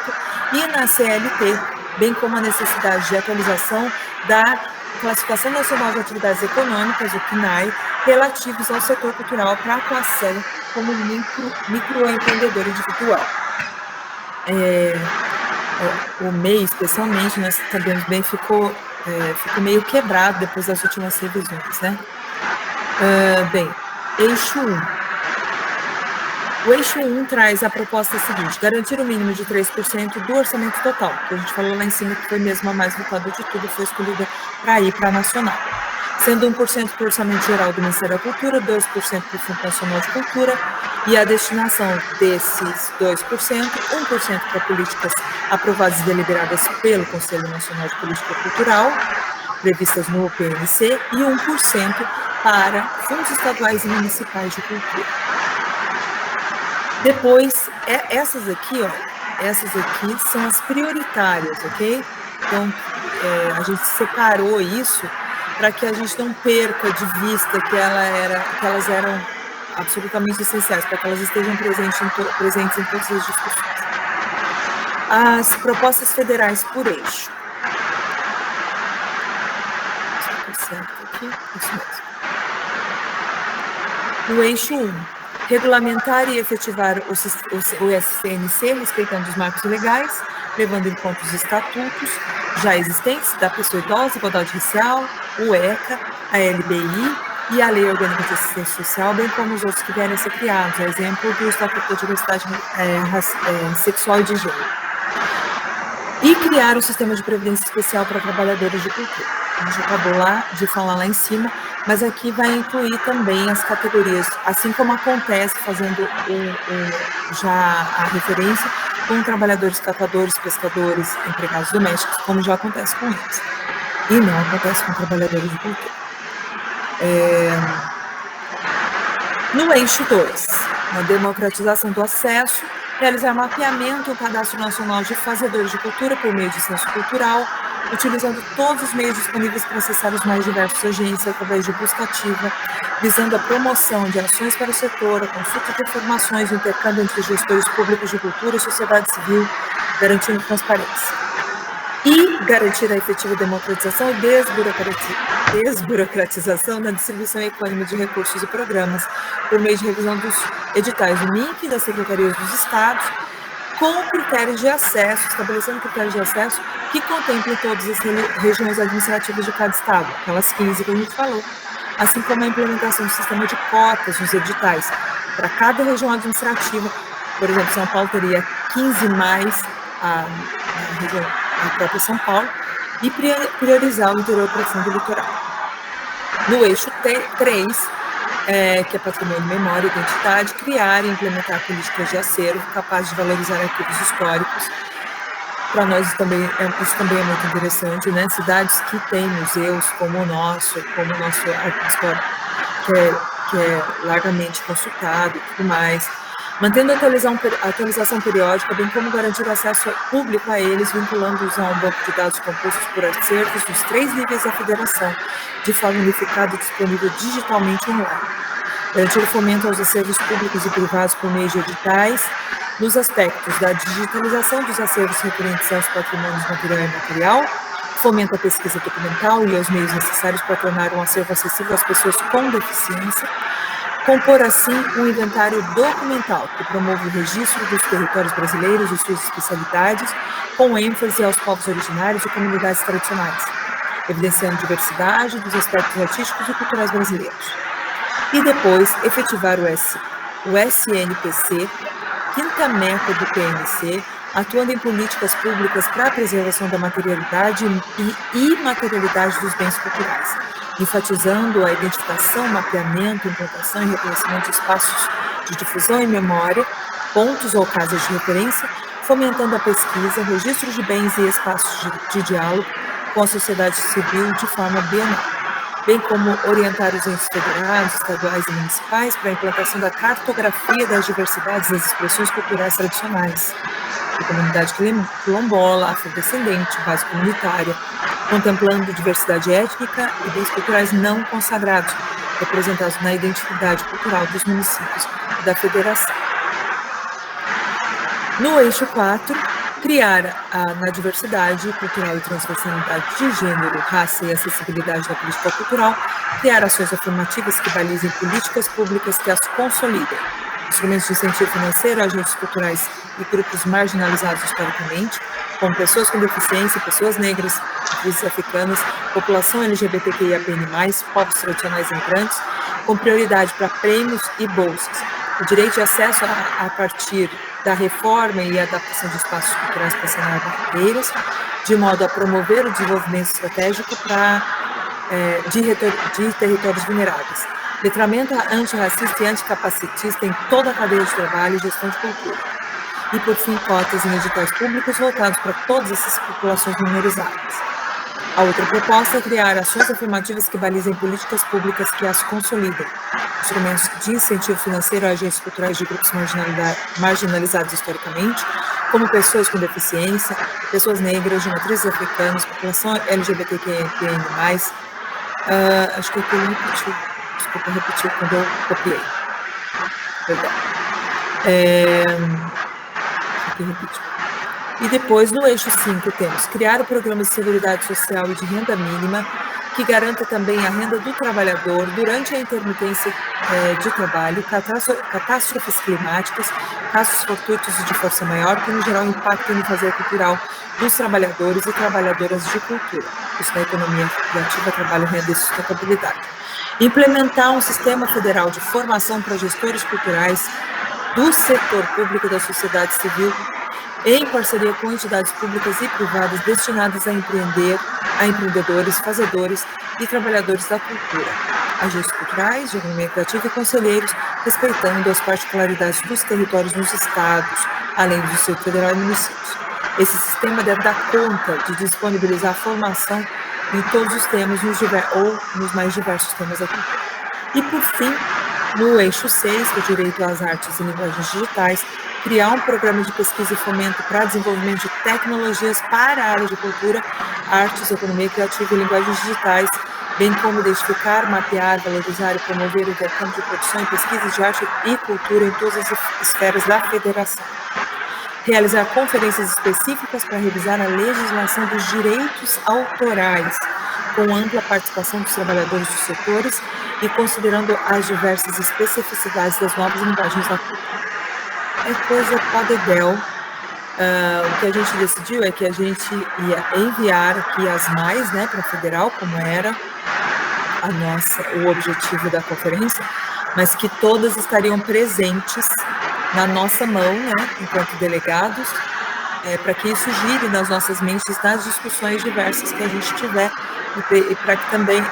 e na CLT, bem como a necessidade de atualização da Classificação Nacional de Atividades Econômicas, o CNAE, relativos ao setor cultural para atuação como microempreendedor individual. O MEI, especialmente, nós sabemos bem, ficou meio quebrado depois das últimas revisões, né? Bem, eixo 1. O eixo 1 traz a proposta seguinte: garantir o mínimo de 3% do orçamento total, que a gente falou lá em cima que foi mesmo a mais votada de tudo, foi escolhida para ir para a nacional, sendo 1% para o orçamento geral do Ministério da Cultura, 2% para o Fundo Nacional de Cultura, e a destinação desses 2%, 1% para políticas aprovadas e deliberadas pelo Conselho Nacional de Política Cultural, previstas no PNC, e 1% para fundos estaduais e municipais de cultura. Depois, essas aqui são as prioritárias, ok? Então, a gente separou isso para que a gente não perca de vista que elas eram absolutamente essenciais, para que elas estejam presentes em todas as discussões. As propostas federais por eixo. Certo aqui, isso mesmo. No eixo 1. Regulamentar e efetivar o SCNC, respeitando os marcos legais, levando em conta os estatutos já existentes da pessoa idosa, igualdade racial, o ECA, a LBI e a Lei Orgânica de Assistência Social, bem como os outros que vierem a ser criados, a exemplo do Estatuto da Diversidade Sexual e de Gênero. E criar o sistema de previdência especial para trabalhadores de cultura. A gente acabou de falar lá em cima, mas aqui vai incluir também as categorias, assim como acontece, fazendo já a referência, com trabalhadores catadores, pescadores, empregados domésticos, como já acontece com eles. E não acontece com trabalhadores de cultura. No eixo 2, na democratização do acesso, realizar mapeamento e o cadastro nacional de fazedores de cultura por meio de censo cultural, utilizando todos os meios disponíveis para acessar os mais diversos agentes através de busca ativa, visando a promoção de ações para o setor, a consulta de informações, o intercâmbio entre gestores públicos de cultura e sociedade civil, garantindo transparência. E garantir a efetiva democratização e desburocratização na distribuição equânime de recursos e programas, por meio de revisão dos editais do MINC e das secretarias dos estados, com critérios de acesso, estabelecendo critérios de acesso que contemplem todas as regiões administrativas de cada estado, aquelas 15 que a gente falou, assim como a implementação do sistema de cotas nos editais para cada região administrativa. Por exemplo, São Paulo teria 15 mais a própria São Paulo, e priorizar o interior para fundo litoral. No eixo 3, que é patrimônio, memória e identidade, criar e implementar políticas de acervo capazes de valorizar arquivos históricos. Para nós isso também é muito interessante, né? Cidades que têm museus como o nosso arquivo histórico, que é largamente consultado e tudo mais, mantendo a atualização periódica, bem como garantir acesso público a eles, vinculando-os a um banco de dados compostos por acervos dos 3 níveis da federação, de forma unificada e disponível digitalmente online. Garantir o fomento aos acervos públicos e privados por meio de editais, nos aspectos da digitalização dos acervos referentes aos patrimônios material e imaterial, fomenta a pesquisa documental e os meios necessários para tornar um acervo acessível às pessoas com deficiência, compor, assim, um inventário documental que promove o registro dos territórios brasileiros e suas especialidades, com ênfase aos povos originários e comunidades tradicionais, evidenciando diversidade dos aspectos artísticos e culturais brasileiros. E depois, efetivar o SNPC, quinta meta do PNC, atuando em políticas públicas para a preservação da materialidade e imaterialidade dos bens culturais, enfatizando a identificação, mapeamento, implantação e reconhecimento de espaços de difusão e memória, pontos ou casas de referência, fomentando a pesquisa, registro de bens e espaços de diálogo com a sociedade civil de forma bienal, bem como orientar os entes federados, estaduais e municipais para a implantação da cartografia das diversidades das expressões culturais tradicionais, da comunidade quilombola, afrodescendente, base comunitária, contemplando diversidade étnica e bens culturais não consagrados, representados na identidade cultural dos municípios e da federação. No eixo 4, criar na diversidade cultural e transversalidade de gênero, raça e acessibilidade da política cultural, criar ações afirmativas que balizem políticas públicas que as consolidem, instrumentos de incentivo financeiro a agentes culturais e grupos marginalizados historicamente, como pessoas com deficiência, pessoas negras, atrizes africanas, população LGBTQIAPN+, povos tradicionais imigrantes, com prioridade para prêmios e bolsas, o direito de acesso a partir da reforma e adaptação de espaços culturais para sanar barreiras, de modo a promover o desenvolvimento estratégico de territórios vulneráveis, letramento antirracista e anticapacitista em toda a cadeia de trabalho e gestão de cultura. E, por fim, cotas em editais públicos voltados para todas essas populações minorizadas. A outra proposta é criar ações afirmativas que balizem políticas públicas que as consolidem, instrumentos de incentivo financeiro a agentes culturais de grupos marginalizados historicamente, como pessoas com deficiência, pessoas negras, de matrizes africanas, população LGBTQIAPN+, acho que aqui eu repeti, desculpa, repetir quando eu copiei. Perdão. Aqui repetir. E depois, no eixo 5, temos criar o programa de seguridade social e de renda mínima, que garanta também a renda do trabalhador durante a intermitência de trabalho, catástrofes climáticas, casos fortuitos e de força maior, que no geral impactam no fazer cultural dos trabalhadores e trabalhadoras de cultura, isso na economia criativa, trabalho, renda e sustentabilidade. Implementar um sistema federal de formação para gestores culturais do setor público e da sociedade civil, em parceria com entidades públicas e privadas destinadas a empreendedores, fazedores e trabalhadores da cultura, agentes culturais, de economia criativa e conselheiros, respeitando as particularidades dos territórios nos estados, além do Distrito Federal e municípios. Esse sistema deve dar conta de disponibilizar formação em todos os temas, nos mais diversos temas da cultura. E, por fim, no eixo 6, que é o direito às artes e linguagens digitais, criar um programa de pesquisa e fomento para desenvolvimento de tecnologias para a área de cultura, artes, economia criativa e linguagens digitais, bem como identificar, mapear, valorizar e promover o intercâmbio de produção e pesquisa de arte e cultura em todas as esferas da federação. Realizar conferências específicas para revisar a legislação dos direitos autorais, com ampla participação dos trabalhadores dos setores e considerando as diversas especificidades das novas linguagens da cultura. É coisa para dedéu, O que a gente decidiu é que a gente ia enviar aqui as mais, né, para a federal, como era o objetivo da conferência, mas que todas estariam presentes na nossa mão, né, enquanto delegados, para que isso gire nas nossas mentes nas discussões diversas que a gente tiver e para que também,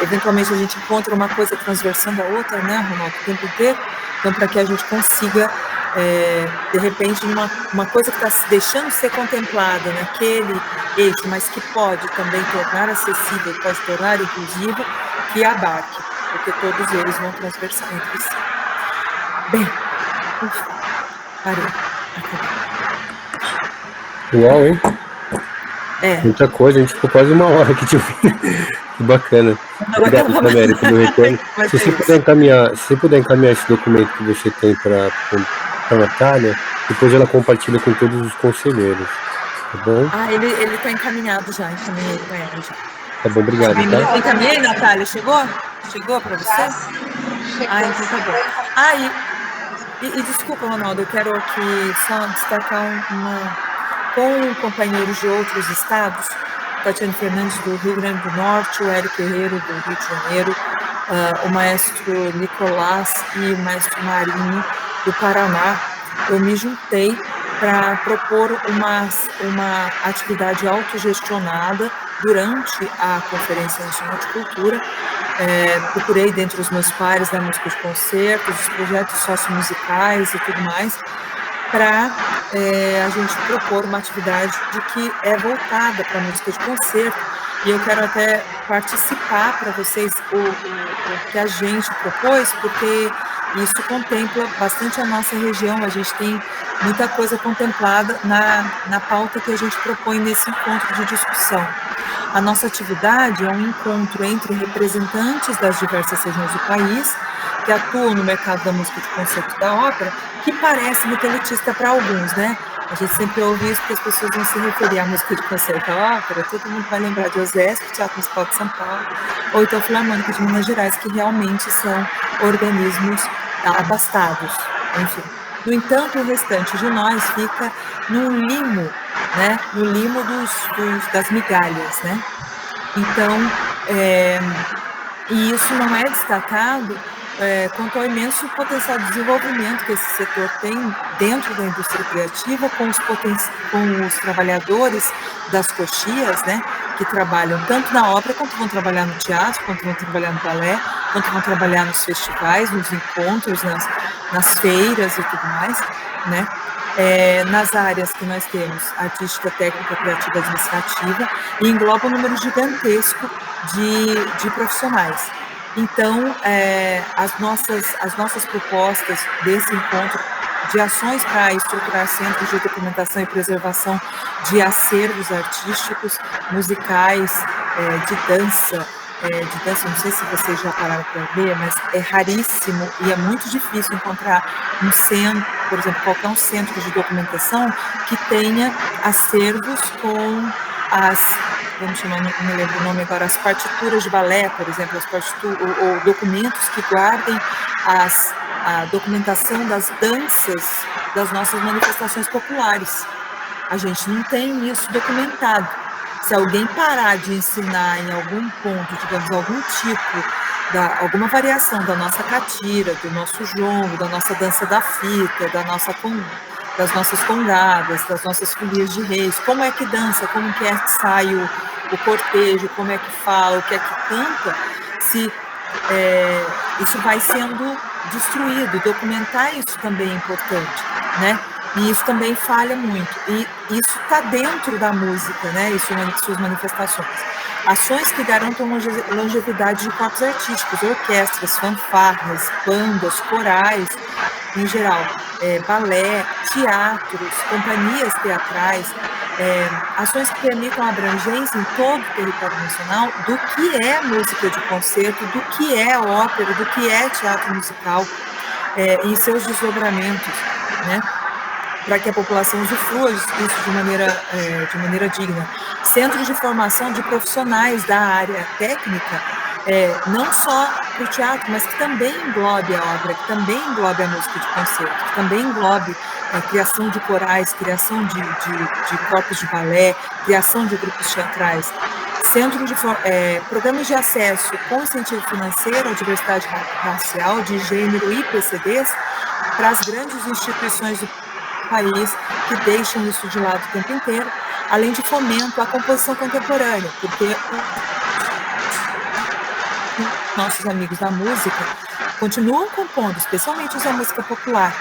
eventualmente, a gente encontre uma coisa transversando a outra, né, Ronaldo, o tempo inteiro, então para que a gente consiga, de repente, uma coisa que está se deixando ser contemplada naquele eixo, mas que pode também tornar acessível, pode tornar inclusiva, que abarque, porque todos eles vão transversar entre si. Bem, parei. Uau, hein? Muita coisa, a gente ficou quase uma hora aqui. Que bacana. Obrigado, América, pelo retorno. Se você puder encaminhar esse documento que você tem para a Natália, depois ela compartilha com todos os conselheiros. Tá bom? Ele está encaminhado já, encaminhei para ela já. Tá bom, obrigado. Tá? Encaminhei, Natália? Chegou? Chegou para você? Chegou. Então tá bom. E desculpa, Ronaldo, eu quero aqui só destacar com companheiros de outros estados, Tatiana Fernandes do Rio Grande do Norte, o Érico Herrero do Rio de Janeiro, o maestro Nicolás e o maestro Marinho do Paraná. Eu me juntei para propor uma atividade autogestionada durante a Conferência Nacional de Cultura. Procurei dentre os meus pares da música de concerto, os projetos sociomusicais e tudo mais, para a gente propor uma atividade que é voltada para a música de concerto, e eu quero até participar para vocês o que a gente propôs, porque isso contempla bastante a nossa região, a gente tem muita coisa contemplada na pauta que a gente propõe nesse encontro de discussão. A nossa atividade é um encontro entre representantes das diversas regiões do país, que atuam no mercado da música de concerto da ópera, que parece muito elitista para alguns, né? A gente sempre ouve isso porque as pessoas vão se referir à música de concerto da ópera, todo mundo vai lembrar de OSESP, Teatro Municipal de São Paulo, ou então Filarmônica de Minas Gerais, que realmente são organismos abastados, enfim. No entanto, o restante de nós fica num limo, né? No limo das migalhas, né? Então, e isso não é destacado quanto ao imenso potencial de desenvolvimento que esse setor tem dentro da indústria criativa, com os trabalhadores das coxias, né, que trabalham tanto na ópera, quanto vão trabalhar no teatro, quanto vão trabalhar no balé, quanto vão trabalhar nos festivais, nos encontros, nas feiras e tudo mais, né? Nas áreas que nós temos, artística, técnica, criativa, administrativa, e engloba um número gigantesco de profissionais. Então, as nossas propostas desse encontro de ações para estruturar centros de documentação e preservação de acervos artísticos, musicais, de dança, não sei se vocês já pararam para ver, mas é raríssimo e é muito difícil encontrar um centro, por exemplo, qualquer um centro de documentação que tenha acervos com vamos chamar, não me lembro o nome agora, as partituras de balé, por exemplo, ou documentos que guardem a documentação das danças das nossas manifestações populares. A gente não tem isso documentado. Se alguém parar de ensinar em algum ponto, digamos, algum tipo, alguma variação da nossa catira, do nosso jongo, da nossa dança da fita, das nossas congadas, das nossas folias de reis, como é que dança, como que é que sai o cortejo, como é que fala, o que é que canta, se isso vai sendo destruído. Documentar isso também é importante, né? E isso também falha muito. E isso está dentro da música, né? Isso em suas manifestações. Ações que garantam longevidade de corpos artísticos, orquestras, fanfarras, bandas, corais, em geral, balé, teatros, companhias teatrais, ações que permitam abrangência em todo o território nacional do que é música de concerto, do que é ópera, do que é teatro musical, em seus desdobramentos, né? Para que a população usufrua isso de maneira digna. Centros de formação de profissionais da área técnica, não só para o teatro, mas que também englobe a ópera, que também englobe a música de concerto, que também englobe criação de corais, criação de corpos de balé, criação de grupos teatrais, programas de acesso com incentivo financeiro à diversidade racial, de gênero e PCDs para as grandes instituições do país que deixam isso de lado o tempo inteiro, além de fomento à composição contemporânea, porque nossos amigos da música continuam compondo, especialmente os da música popular,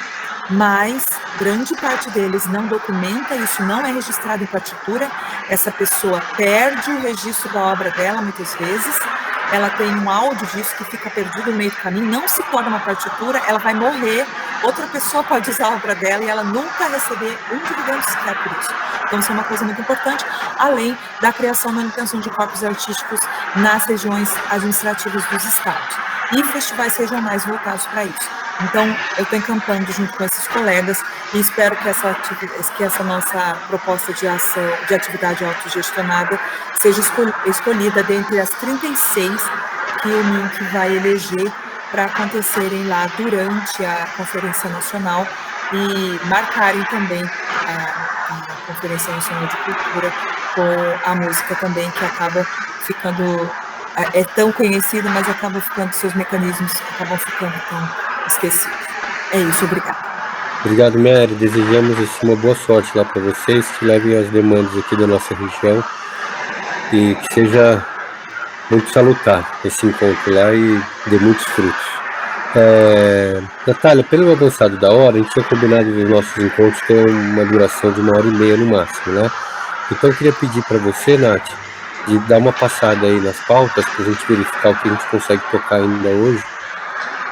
mas grande parte deles não documenta, isso não é registrado em partitura, essa pessoa perde o registro da obra dela muitas vezes, ela tem um áudio disso que fica perdido no meio do caminho, não se torna uma partitura, ela vai morrer, outra pessoa pode usar a obra dela e ela nunca receber um dividendo sequer por isso. Então, isso é uma coisa muito importante, além da criação e manutenção de corpos artísticos nas regiões administrativas dos estados. E festivais regionais voltados para isso. Então, eu estou encampando junto com esses colegas e espero que essa nossa proposta de ação, de atividade autogestionada, seja escolhida dentre as 36 que o MINC vai eleger para acontecerem lá durante a Conferência Nacional e marcarem também a Conferência Nacional de Cultura com a música também, que acaba ficando, é tão conhecida, mas acaba ficando, seus mecanismos acabam ficando tão esquecidos. É isso, obrigada. Obrigado, Mary. Desejamos uma boa sorte lá para vocês, que levem as demandas aqui da nossa região e que seja muito salutar esse encontro lá e dê muitos frutos. Natália, pelo avançado da hora, a gente tinha combinado os nossos encontros ter uma duração de 1h30 no máximo, né? Então eu queria pedir para você, Nath, de dar uma passada aí nas pautas para a gente verificar o que a gente consegue tocar ainda hoje.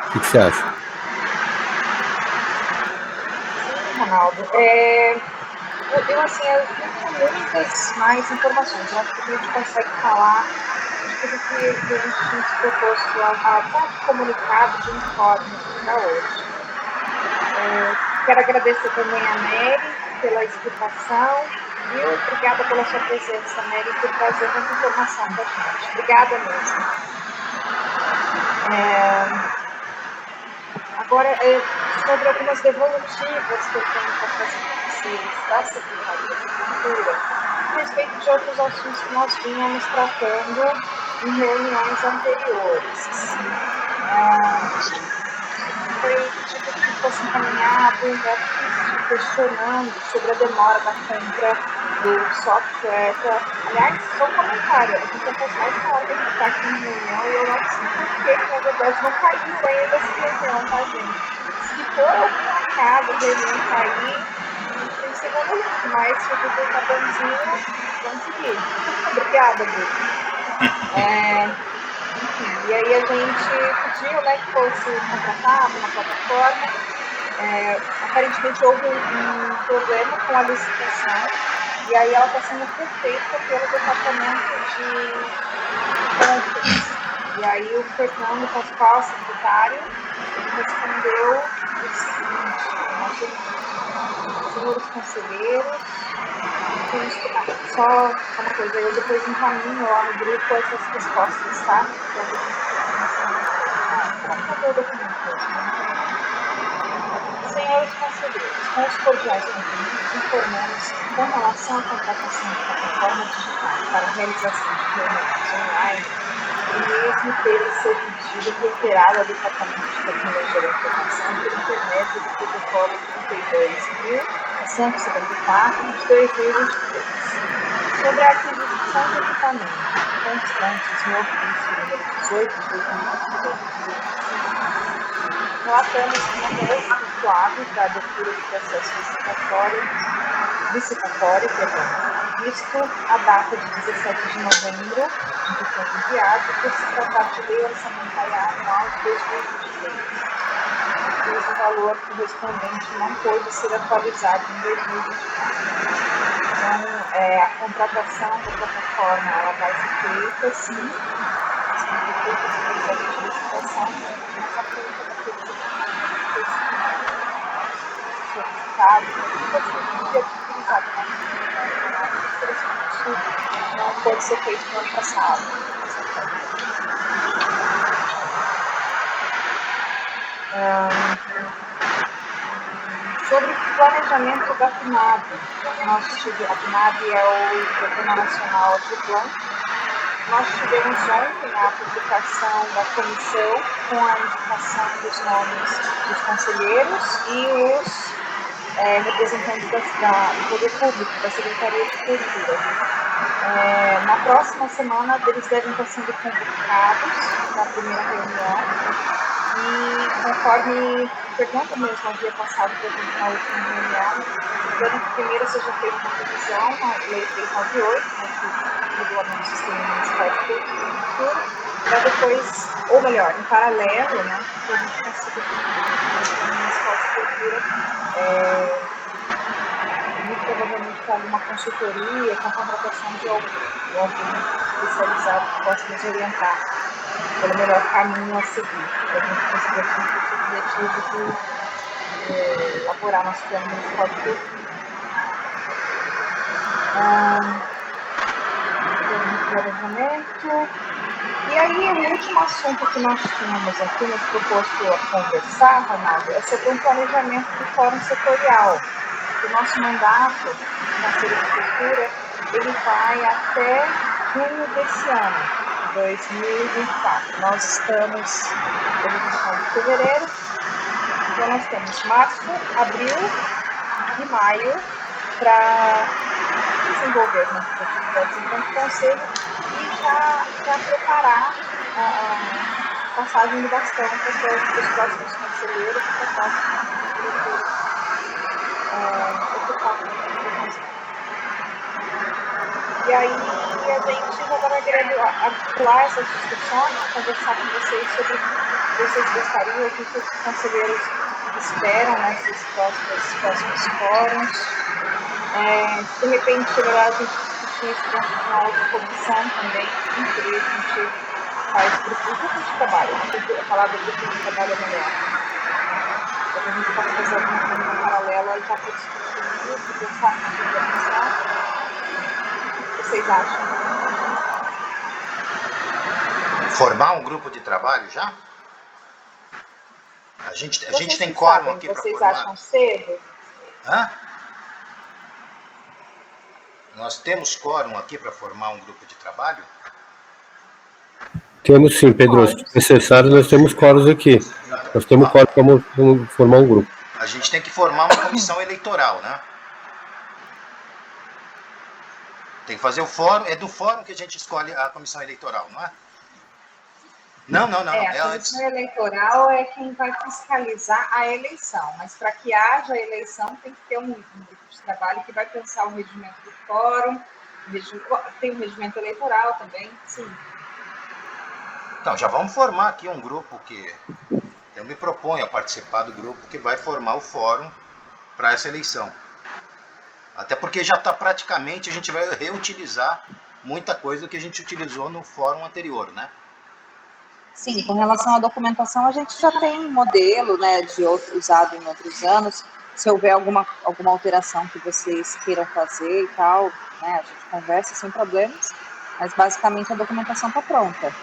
O que você acha? Sim, Ronaldo. Eu tenho muitas mais informações. Eu acho que a gente consegue falar de tudo que a gente tinha se proposto a comunicado de informe para hoje. Quero agradecer também a Mary pela explicação e obrigada pela sua presença, Mary, por trazer muita informação para a gente. Obrigada mesmo. Agora, sobre algumas devolutivas que eu tenho para fazer para vocês da Secretaria de Cultura, a respeito de outros assuntos que nós vínhamos tratando em reuniões anteriores. Foi pedido que fosse encaminhado um ofício questionando sobre a demora da compra do software. Aliás, só um comentário, a gente já faz mais uma hora que a gente está aqui em reunião e eu não sei por que, na verdade, não caiu ainda essa reunião, tá, gente? Se for algum acaso a reunião cair, tem segundo link, mas se o Google tá bonzinho, vamos seguir. Obrigada, Google. Enfim, e aí a gente pediu, né, que fosse contratado na plataforma. Aparentemente houve um problema com a licitação e aí ela está sendo feita pelo departamento de compras. E aí o Fernando Pascoal, secretário, ele respondeu o seguinte: senhores conselheiros, só uma coisa, eu depois encaminho lá no grupo essas respostas, tá? Cadê o documento? Senhores conselheiros, com os cordiais cumprimentos, informamos que, com relação à contratação de plataforma digital para a realização de reuniões online, o mesmo teve seu pedido reiterado ao Departamento de Tecnologia da Informação por intermédio do protocolo 32.174 de 2023. Sobre a aquisição de equipamento constantes no ofício número 18 de 2022, relatamos que na efetuado da abertura do processo licitatório, visto a data de 17 de novembro, em que foi enviado, por se tratar de lei orçamentária anual de 2023, cujo valor correspondente não pôde ser atualizado em 2024. Então, a contratação da plataforma ela vai ser feita, sim, sendo feita esse processo de licitação, mas a conta daquele solicitado pode ser utilizado na comunidade, isso não pode ser feito no ano passado. Sobre o que planejamento da PNAD. A PNAD é o Programa Nacional de Plano. Nós tivemos ontem a publicação da comissão com a indicação dos nomes dos conselheiros e os representantes do Poder Público, da Secretaria de Cultura. Na próxima semana, eles devem estar sendo convocados na primeira reunião e, conforme a pergunta mesmo havia passado para a gente na última reunião, quero que primeiro seja feita uma revisão na Lei 398, que regulamenta o Sistema Municipal de Cultura, para depois, ou melhor, em paralelo, né, que a gente consiga o Sistema Municipal de Cultura, muito provavelmente com alguma consultoria, com a contratação de algum especializado que possa nos orientar pelo melhor caminho a seguir, para a gente conseguir atingir o objetivo de elaborar nosso plano municipal de cultura. Planejamento. E aí, o último assunto que nós tínhamos aqui nos proposto a conversar, Ronaldo, é sobre um planejamento do Fórum Setorial. O nosso mandato na Conselho de Cultura, ele vai até junho desse ano, 2024. Nós estamos em fevereiro, então nós temos março, abril e maio para desenvolver as nossas atividades enquanto conselho e já preparar a passagem do bastão para os próximos conselheiros e para a próxima diretora. E aí a gente já estava querendo articular essas discussões, conversar com vocês sobre o que vocês gostariam, o que os conselheiros esperam nesses próximos fóruns. De repente, é melhor a gente discutir isso dentro de uma outra comissão também, em que a gente faz grupo de trabalho, a palavra grupo de trabalho é melhor. A gente pode fazer alguma coisa paralela e já para discutir isso, pensar na organização. O que vocês acham? Formar um grupo de trabalho já? A gente tem quórum aqui para formar. Vocês acham cedo? Hã? Nós temos quórum aqui para formar um grupo de trabalho? Temos sim, Pedro. Se necessário, nós temos quóruns aqui. Nós temos quórum para formar um grupo. A gente tem que formar uma comissão eleitoral, né? Tem que fazer o fórum. É do fórum que a gente escolhe a comissão eleitoral, não é? Não. A comissão eleitoral é quem vai fiscalizar a eleição. Mas para que haja a eleição, tem que ter um grupo de trabalho que vai pensar o regimento do fórum. Tem o regimento eleitoral também, sim. Então, já vamos formar aqui um grupo que... Eu me proponho a participar do grupo que vai formar o fórum para essa eleição. Até porque já está praticamente, a gente vai reutilizar muita coisa que a gente utilizou no fórum anterior, né? Sim, com relação à documentação, a gente já tem um modelo, né, usado em outros anos. Se houver alguma alteração que vocês queiram fazer e tal, né, a gente conversa sem problemas, mas basicamente a documentação está pronta.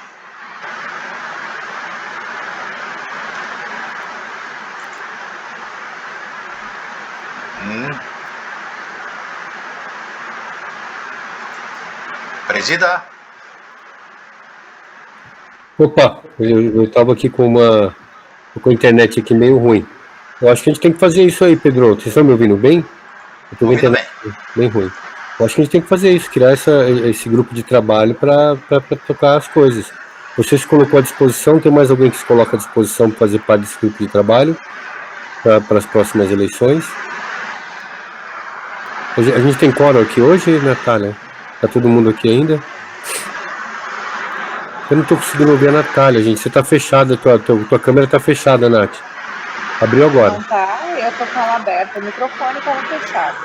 Presida. Opa, eu estava aqui com a internet aqui meio ruim. Eu acho que a gente tem que fazer isso aí, Pedro. Vocês estão me ouvindo bem? Eu estou com a internet bem ruim. Eu acho que a gente tem que fazer isso, criar esse grupo de trabalho para tocar as coisas. Você se colocou à disposição, tem mais alguém que se coloca à disposição para fazer parte desse grupo de trabalho para as próximas eleições? A gente tem quórum aqui hoje, Natália? Tá todo mundo aqui ainda? Eu não tô conseguindo ouvir a Natália, gente. Você tá fechada, tua câmera tá fechada, Nath. Abriu agora. Não tá, eu tô com ela aberta, o microfone tava fechado.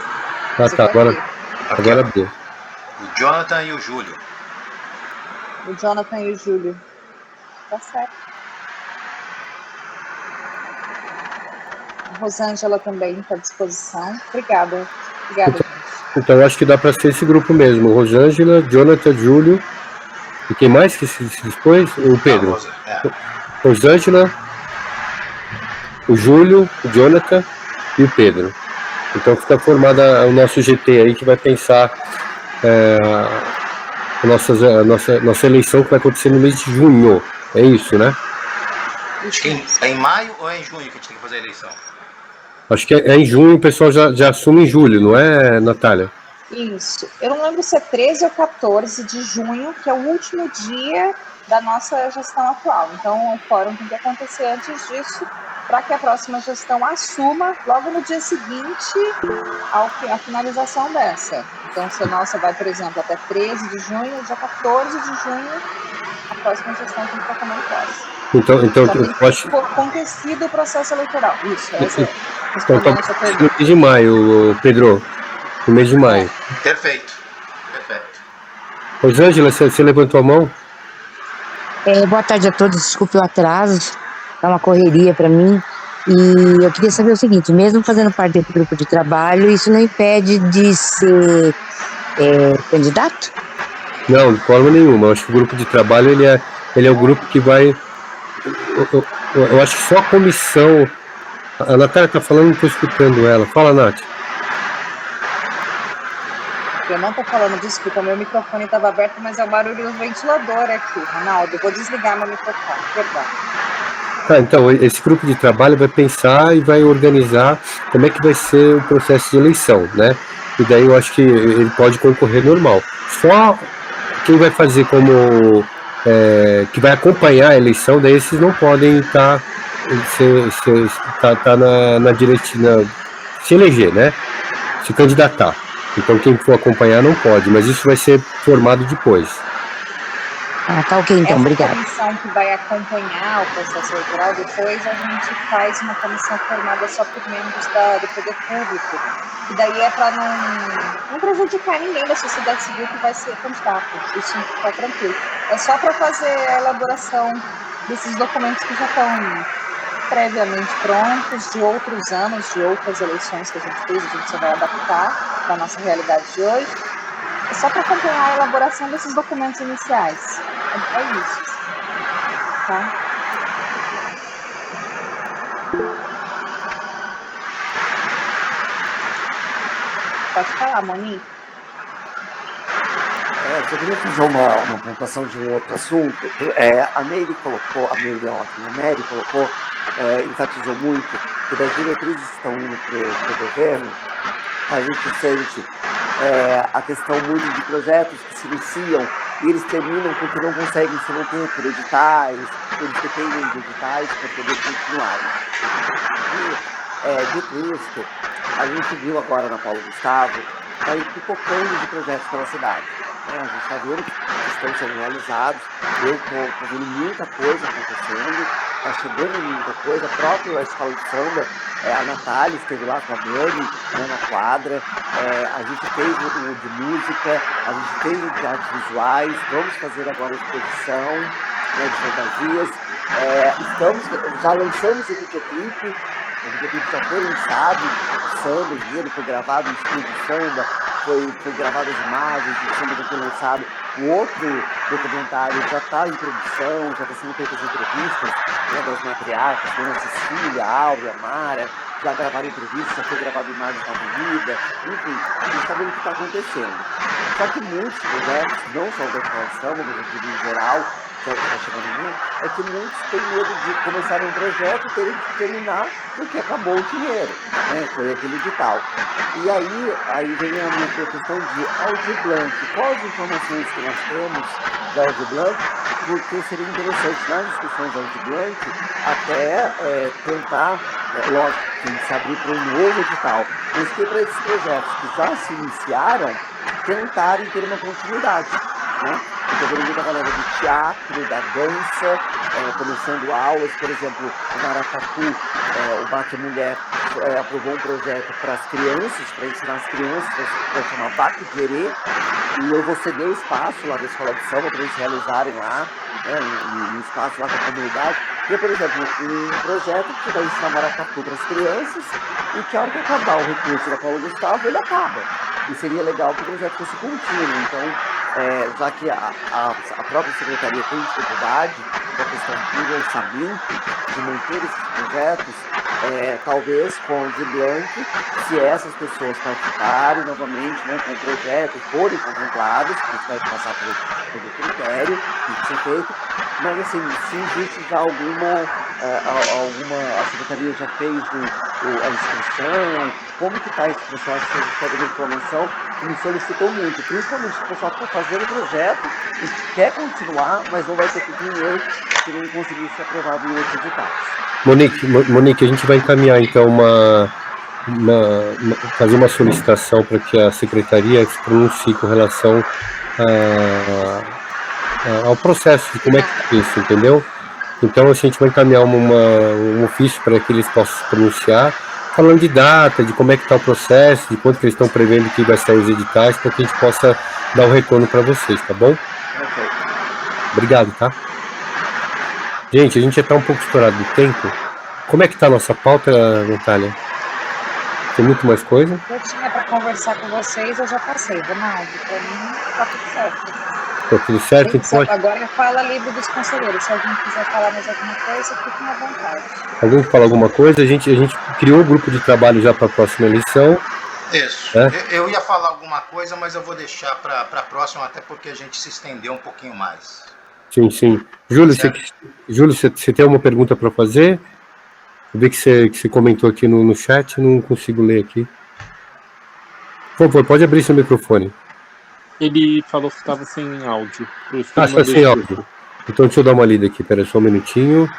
Tá, agora abriu. O Jonathan e o Júlio. O Jonathan e o Júlio. Tá certo. A Rosângela também está à disposição. Obrigada, gente. Então eu acho que dá para ser esse grupo mesmo. Rosângela, Jonathan, Júlio. E quem mais que se dispôs? O Pedro. Rosângela, o Júlio, o Jonathan e o Pedro. Então fica formada o nosso GT aí, que vai pensar a nossa eleição, que vai acontecer no mês de junho. É isso, né? Acho que é em maio ou é em junho que a gente tem que fazer a eleição? Acho que é em junho, o pessoal já assume em julho, não é, Natália? Isso. Eu não lembro se é 13 ou 14 de junho, que é o último dia da nossa gestão atual. Então, o fórum tem que acontecer antes disso, para que a próxima gestão assuma logo no dia seguinte à finalização dessa. Então, se a nossa vai, por exemplo, até 13 de junho, dia 14 de junho, a próxima gestão tem que estar tomando posse. Então eu acho que acontecido o processo eleitoral. Isso, essa é respondendo essa pergunta. No mês de maio, Pedro. No mês de maio. Perfeito. Rosângela, você levantou a mão? Boa tarde a todos, desculpe o atraso, é uma correria para mim. E eu queria saber o seguinte: mesmo fazendo parte desse grupo de trabalho, isso não impede de ser candidato? Não, de forma nenhuma. Eu acho que o grupo de trabalho ele é o grupo que vai. Eu acho que só a comissão. A Natália está falando, não estou escutando ela. Fala, Nath. Eu não estou falando, desculpa, meu microfone estava aberto, mas é o barulho do ventilador aqui, Ronaldo. Eu vou desligar meu microfone, perdão. Tá, então, esse grupo de trabalho vai pensar e vai organizar como é que vai ser o processo de eleição, né? E daí eu acho que ele pode concorrer normal. Só quem vai fazer como... que vai acompanhar a eleição, daí esses não podem estar na diretiva, se eleger, né? Se candidatar. Então quem for acompanhar não pode, mas isso vai ser formado depois. Tá ok, então, obrigado. Essa comissão que vai acompanhar o processo eleitoral, depois a gente faz uma comissão formada só por membros do poder público, e daí é para não prejudicar ninguém da sociedade civil que vai ser candidato, isso fica tranquilo. É só para fazer a elaboração desses documentos que já estão previamente prontos, de outros anos, de outras eleições que a gente fez, a gente só vai adaptar para a nossa realidade de hoje. É só para acompanhar a elaboração desses documentos iniciais. É isso. Tá? Pode falar, Monique. Eu queria fazer uma pontuação de um outro assunto. A Meire colocou, enfatizou muito que das diretrizes que estão indo para o governo, a gente sente a questão muito de projetos que se iniciam e eles terminam porque não conseguem se manter por editais, eles dependem de editais para poder continuarem. Dito isso, a gente viu agora na Paulo Gustavo, está pipocando de projetos pela cidade. A gente está vendo que estão sendo realizados, eu estou vendo muita coisa acontecendo, está chegando muita coisa, a própria escola de samba, a Natália esteve lá com a Dani, na quadra, a gente fez o de música, a gente fez de artes visuais, vamos fazer agora a exposição de fantasias, já lançamos o videoclipe, o videoclipe já foi lançado, o samba, ele foi gravado no estúdio de samba, foi gravado as imagens, o samba já foi lançado, o outro documentário já está em produção, já está sendo feitas entrevistas das matriarcas, Dona Cecília, Áurea, Mara, já gravaram entrevistas, já foi gravado imagens da avenida, enfim, a gente está vendo o que está acontecendo. Só que muitos projetos, não só da escola de samba, mas eu digo em geral, que é o que está chegando em mim, é que muitos têm medo de começar um projeto e terem que terminar porque acabou o dinheiro, foi aquele edital. E aí vem a minha questão de Aldir Blanc. Quais as informações que nós temos da Aldir Blanc? Porque seria interessante nas discussões da Aldir Blanc até tentar, lógico, tem que se abrir para um novo edital, mas que para esses projetos que já se iniciaram, tentarem ter uma continuidade. Estou vendo muita galera do teatro, da dança, começando aulas, por exemplo, o Maracatu, o Bate Mulher aprovou um projeto para as crianças, para ensinar as crianças, vai chamar Bate Guerê, e eu vou ceder o espaço lá da escola de samba para eles realizarem lá, no espaço lá da comunidade. E, por exemplo, um projeto que vai ensinar Maracatu para as crianças, e que a hora que acabar o recurso da Paulo Gustavo, ele acaba. E seria legal que o projeto fosse contínuo. Então, já que a própria secretaria tem dificuldade da questão do orçamento, de manter esses projetos, talvez com o Aldir Blanc, se essas pessoas participarem novamente, né, com o projeto, forem contempladas, isso vai passar pelo critério, tem que ser feito, mas assim, se existe já alguma, a Secretaria já fez a inscrição, como que está esse processo, se a gente pega informação, me solicitou muito, principalmente o pessoal que está fazendo o projeto e quer continuar, mas não vai ter dinheiro se não conseguir ser aprovado em outros editais. Monique, a gente vai encaminhar então fazer uma solicitação para que a Secretaria se pronuncie com relação ao processo de como é que é isso, entendeu? Então a gente vai encaminhar um ofício para que eles possam se pronunciar, falando de data, de como é que está o processo, de quanto que eles estão prevendo que vai sair os editais, para que a gente possa dar um retorno para vocês, tá bom? Ok. Obrigado, tá? Gente, a gente já está um pouco estourado do tempo. Como é que está a nossa pauta, Natália? Tem muito mais coisa? Eu tinha para conversar com vocês, eu já passei, Ronaldo. Para mim, tá tudo certo. Tá tudo certo? Pode... Agora fala livre dos conselheiros. Se alguém quiser falar mais alguma coisa, fiquem à vontade. Alguém quer falar alguma coisa? A gente criou um grupo de trabalho já para a próxima eleição. Isso. Eu ia falar alguma coisa, mas eu vou deixar para a próxima, até porque a gente se estendeu um pouquinho mais. Sim. Júlio, você tem alguma pergunta para fazer? Eu vi que você comentou aqui no chat, não consigo ler aqui. Por favor, pode abrir seu microfone. Ele falou que estava sem áudio. Está sem áudio. Então deixa eu dar uma lida aqui, pera só um minutinho.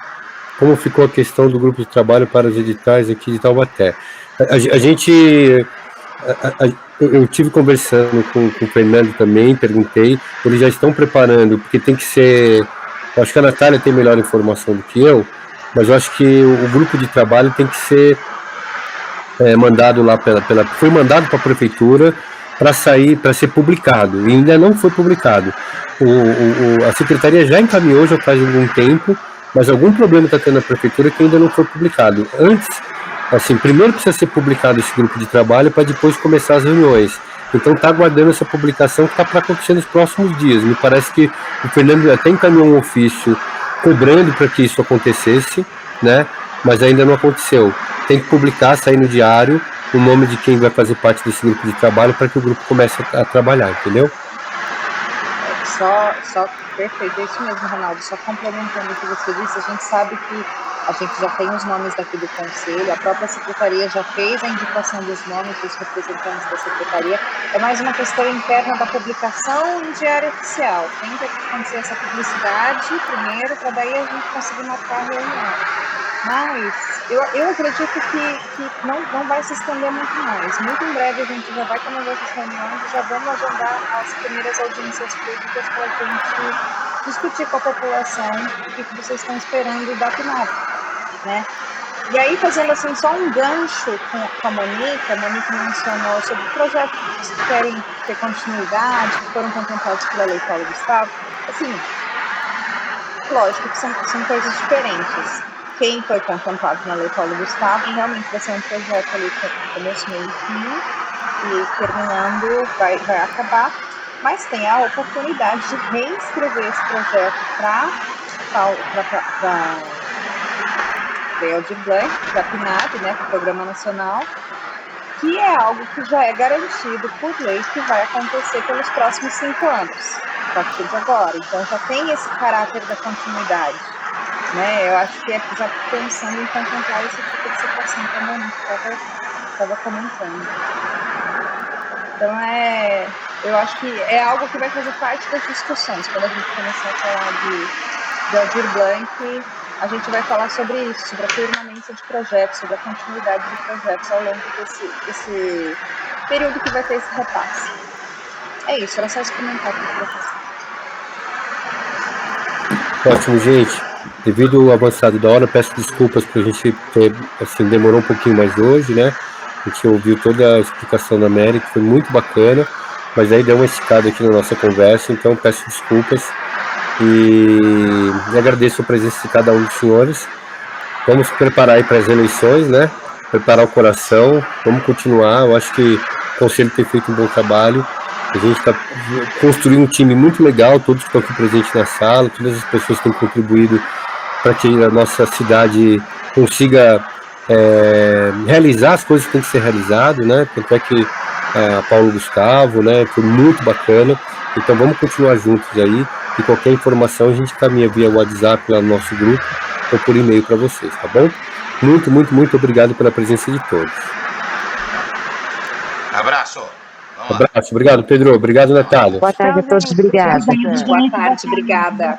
Como ficou a questão do grupo de trabalho para os editais aqui de Taubaté? Eu tive conversando com o Fernando também, perguntei, eles já estão preparando, porque tem que ser, eu acho que a Natália tem melhor informação do que eu, mas eu acho que o grupo de trabalho tem que ser mandado lá foi mandado para a prefeitura para ser publicado, e ainda não foi publicado. A secretaria já encaminhou já faz algum tempo, mas algum problema está tendo na prefeitura que ainda não foi publicado. Antes, assim, primeiro precisa ser publicado esse grupo de trabalho para depois começar as reuniões. Então está aguardando essa publicação que está para acontecer nos próximos dias. Me parece que o Fernando até encaminhou um ofício cobrando para que isso acontecesse, né? Mas ainda não aconteceu. Tem que publicar, sair no diário, o nome de quem vai fazer parte desse grupo de trabalho para que o grupo comece a trabalhar, entendeu? Só perfeito, é isso mesmo, Ronaldo. Só complementando o que você disse, a gente sabe que a gente já tem os nomes daqui do Conselho, a própria Secretaria já fez a indicação dos nomes dos representantes da Secretaria. É mais uma questão interna da publicação em diário oficial. Tem que acontecer essa publicidade primeiro, para daí a gente conseguir marcar a reunião. Mas eu acredito que não vai se estender muito mais. Muito em breve a gente já vai começar essas reuniões e já vamos agendar as primeiras audiências públicas para a gente discutir com a população o que vocês estão esperando da PNAP, né? E aí, fazendo assim só um gancho com a Monique mencionou sobre projetos que querem ter continuidade, que foram contemplados pela Lei Paulo Gustavo. Assim, lógico que são coisas diferentes. Quem foi contemplado na Lei Paulo Gustavo realmente vai ser um projeto ali com começo, meio e fim, e terminando vai acabar, mas tem a oportunidade de reescrever esse projeto para Aldir Blanc, para a PNAD, né, para o Programa Nacional, que é algo que já é garantido por lei que vai acontecer pelos próximos 5 anos, a partir de agora. Então já tem esse caráter da continuidade. Né, eu acho que é já pensando em contemplar esse tipo de situação que a Monique estava comentando. Então eu acho que é algo que vai fazer parte das discussões. Quando a gente começar a falar de Aldir Blanc, a gente vai falar sobre isso, sobre a permanência de projetos, sobre a continuidade de projetos ao longo desse período que vai ter esse repasse. É isso, era só esse comentário que eu queria fazer. Ótimo, gente. Devido ao avançado da hora, peço desculpas por a gente ter, assim, demorou um pouquinho mais hoje, né? A gente ouviu toda a explicação da América, foi muito bacana, mas aí deu uma esticada aqui na nossa conversa, então peço desculpas e agradeço a presença de cada um dos senhores. Vamos preparar aí para as eleições, né? Preparar o coração, vamos continuar. Eu acho que o Conselho tem feito um bom trabalho. A gente está construindo um time muito legal, todos que estão aqui presentes na sala, todas as pessoas que têm contribuído para que a nossa cidade consiga realizar as coisas que tem que ser realizado, né? Tanto é que Paulo Gustavo, né? Foi muito bacana. Então vamos continuar juntos aí. E qualquer informação a gente caminha via WhatsApp lá no nosso grupo ou por e-mail para vocês, tá bom? Muito, muito, muito obrigado pela presença de todos. Abraço. Vamos lá. Abraço, obrigado, Pedro. Obrigado, Natália. Boa tarde a todos, obrigada. Boa tarde, obrigada.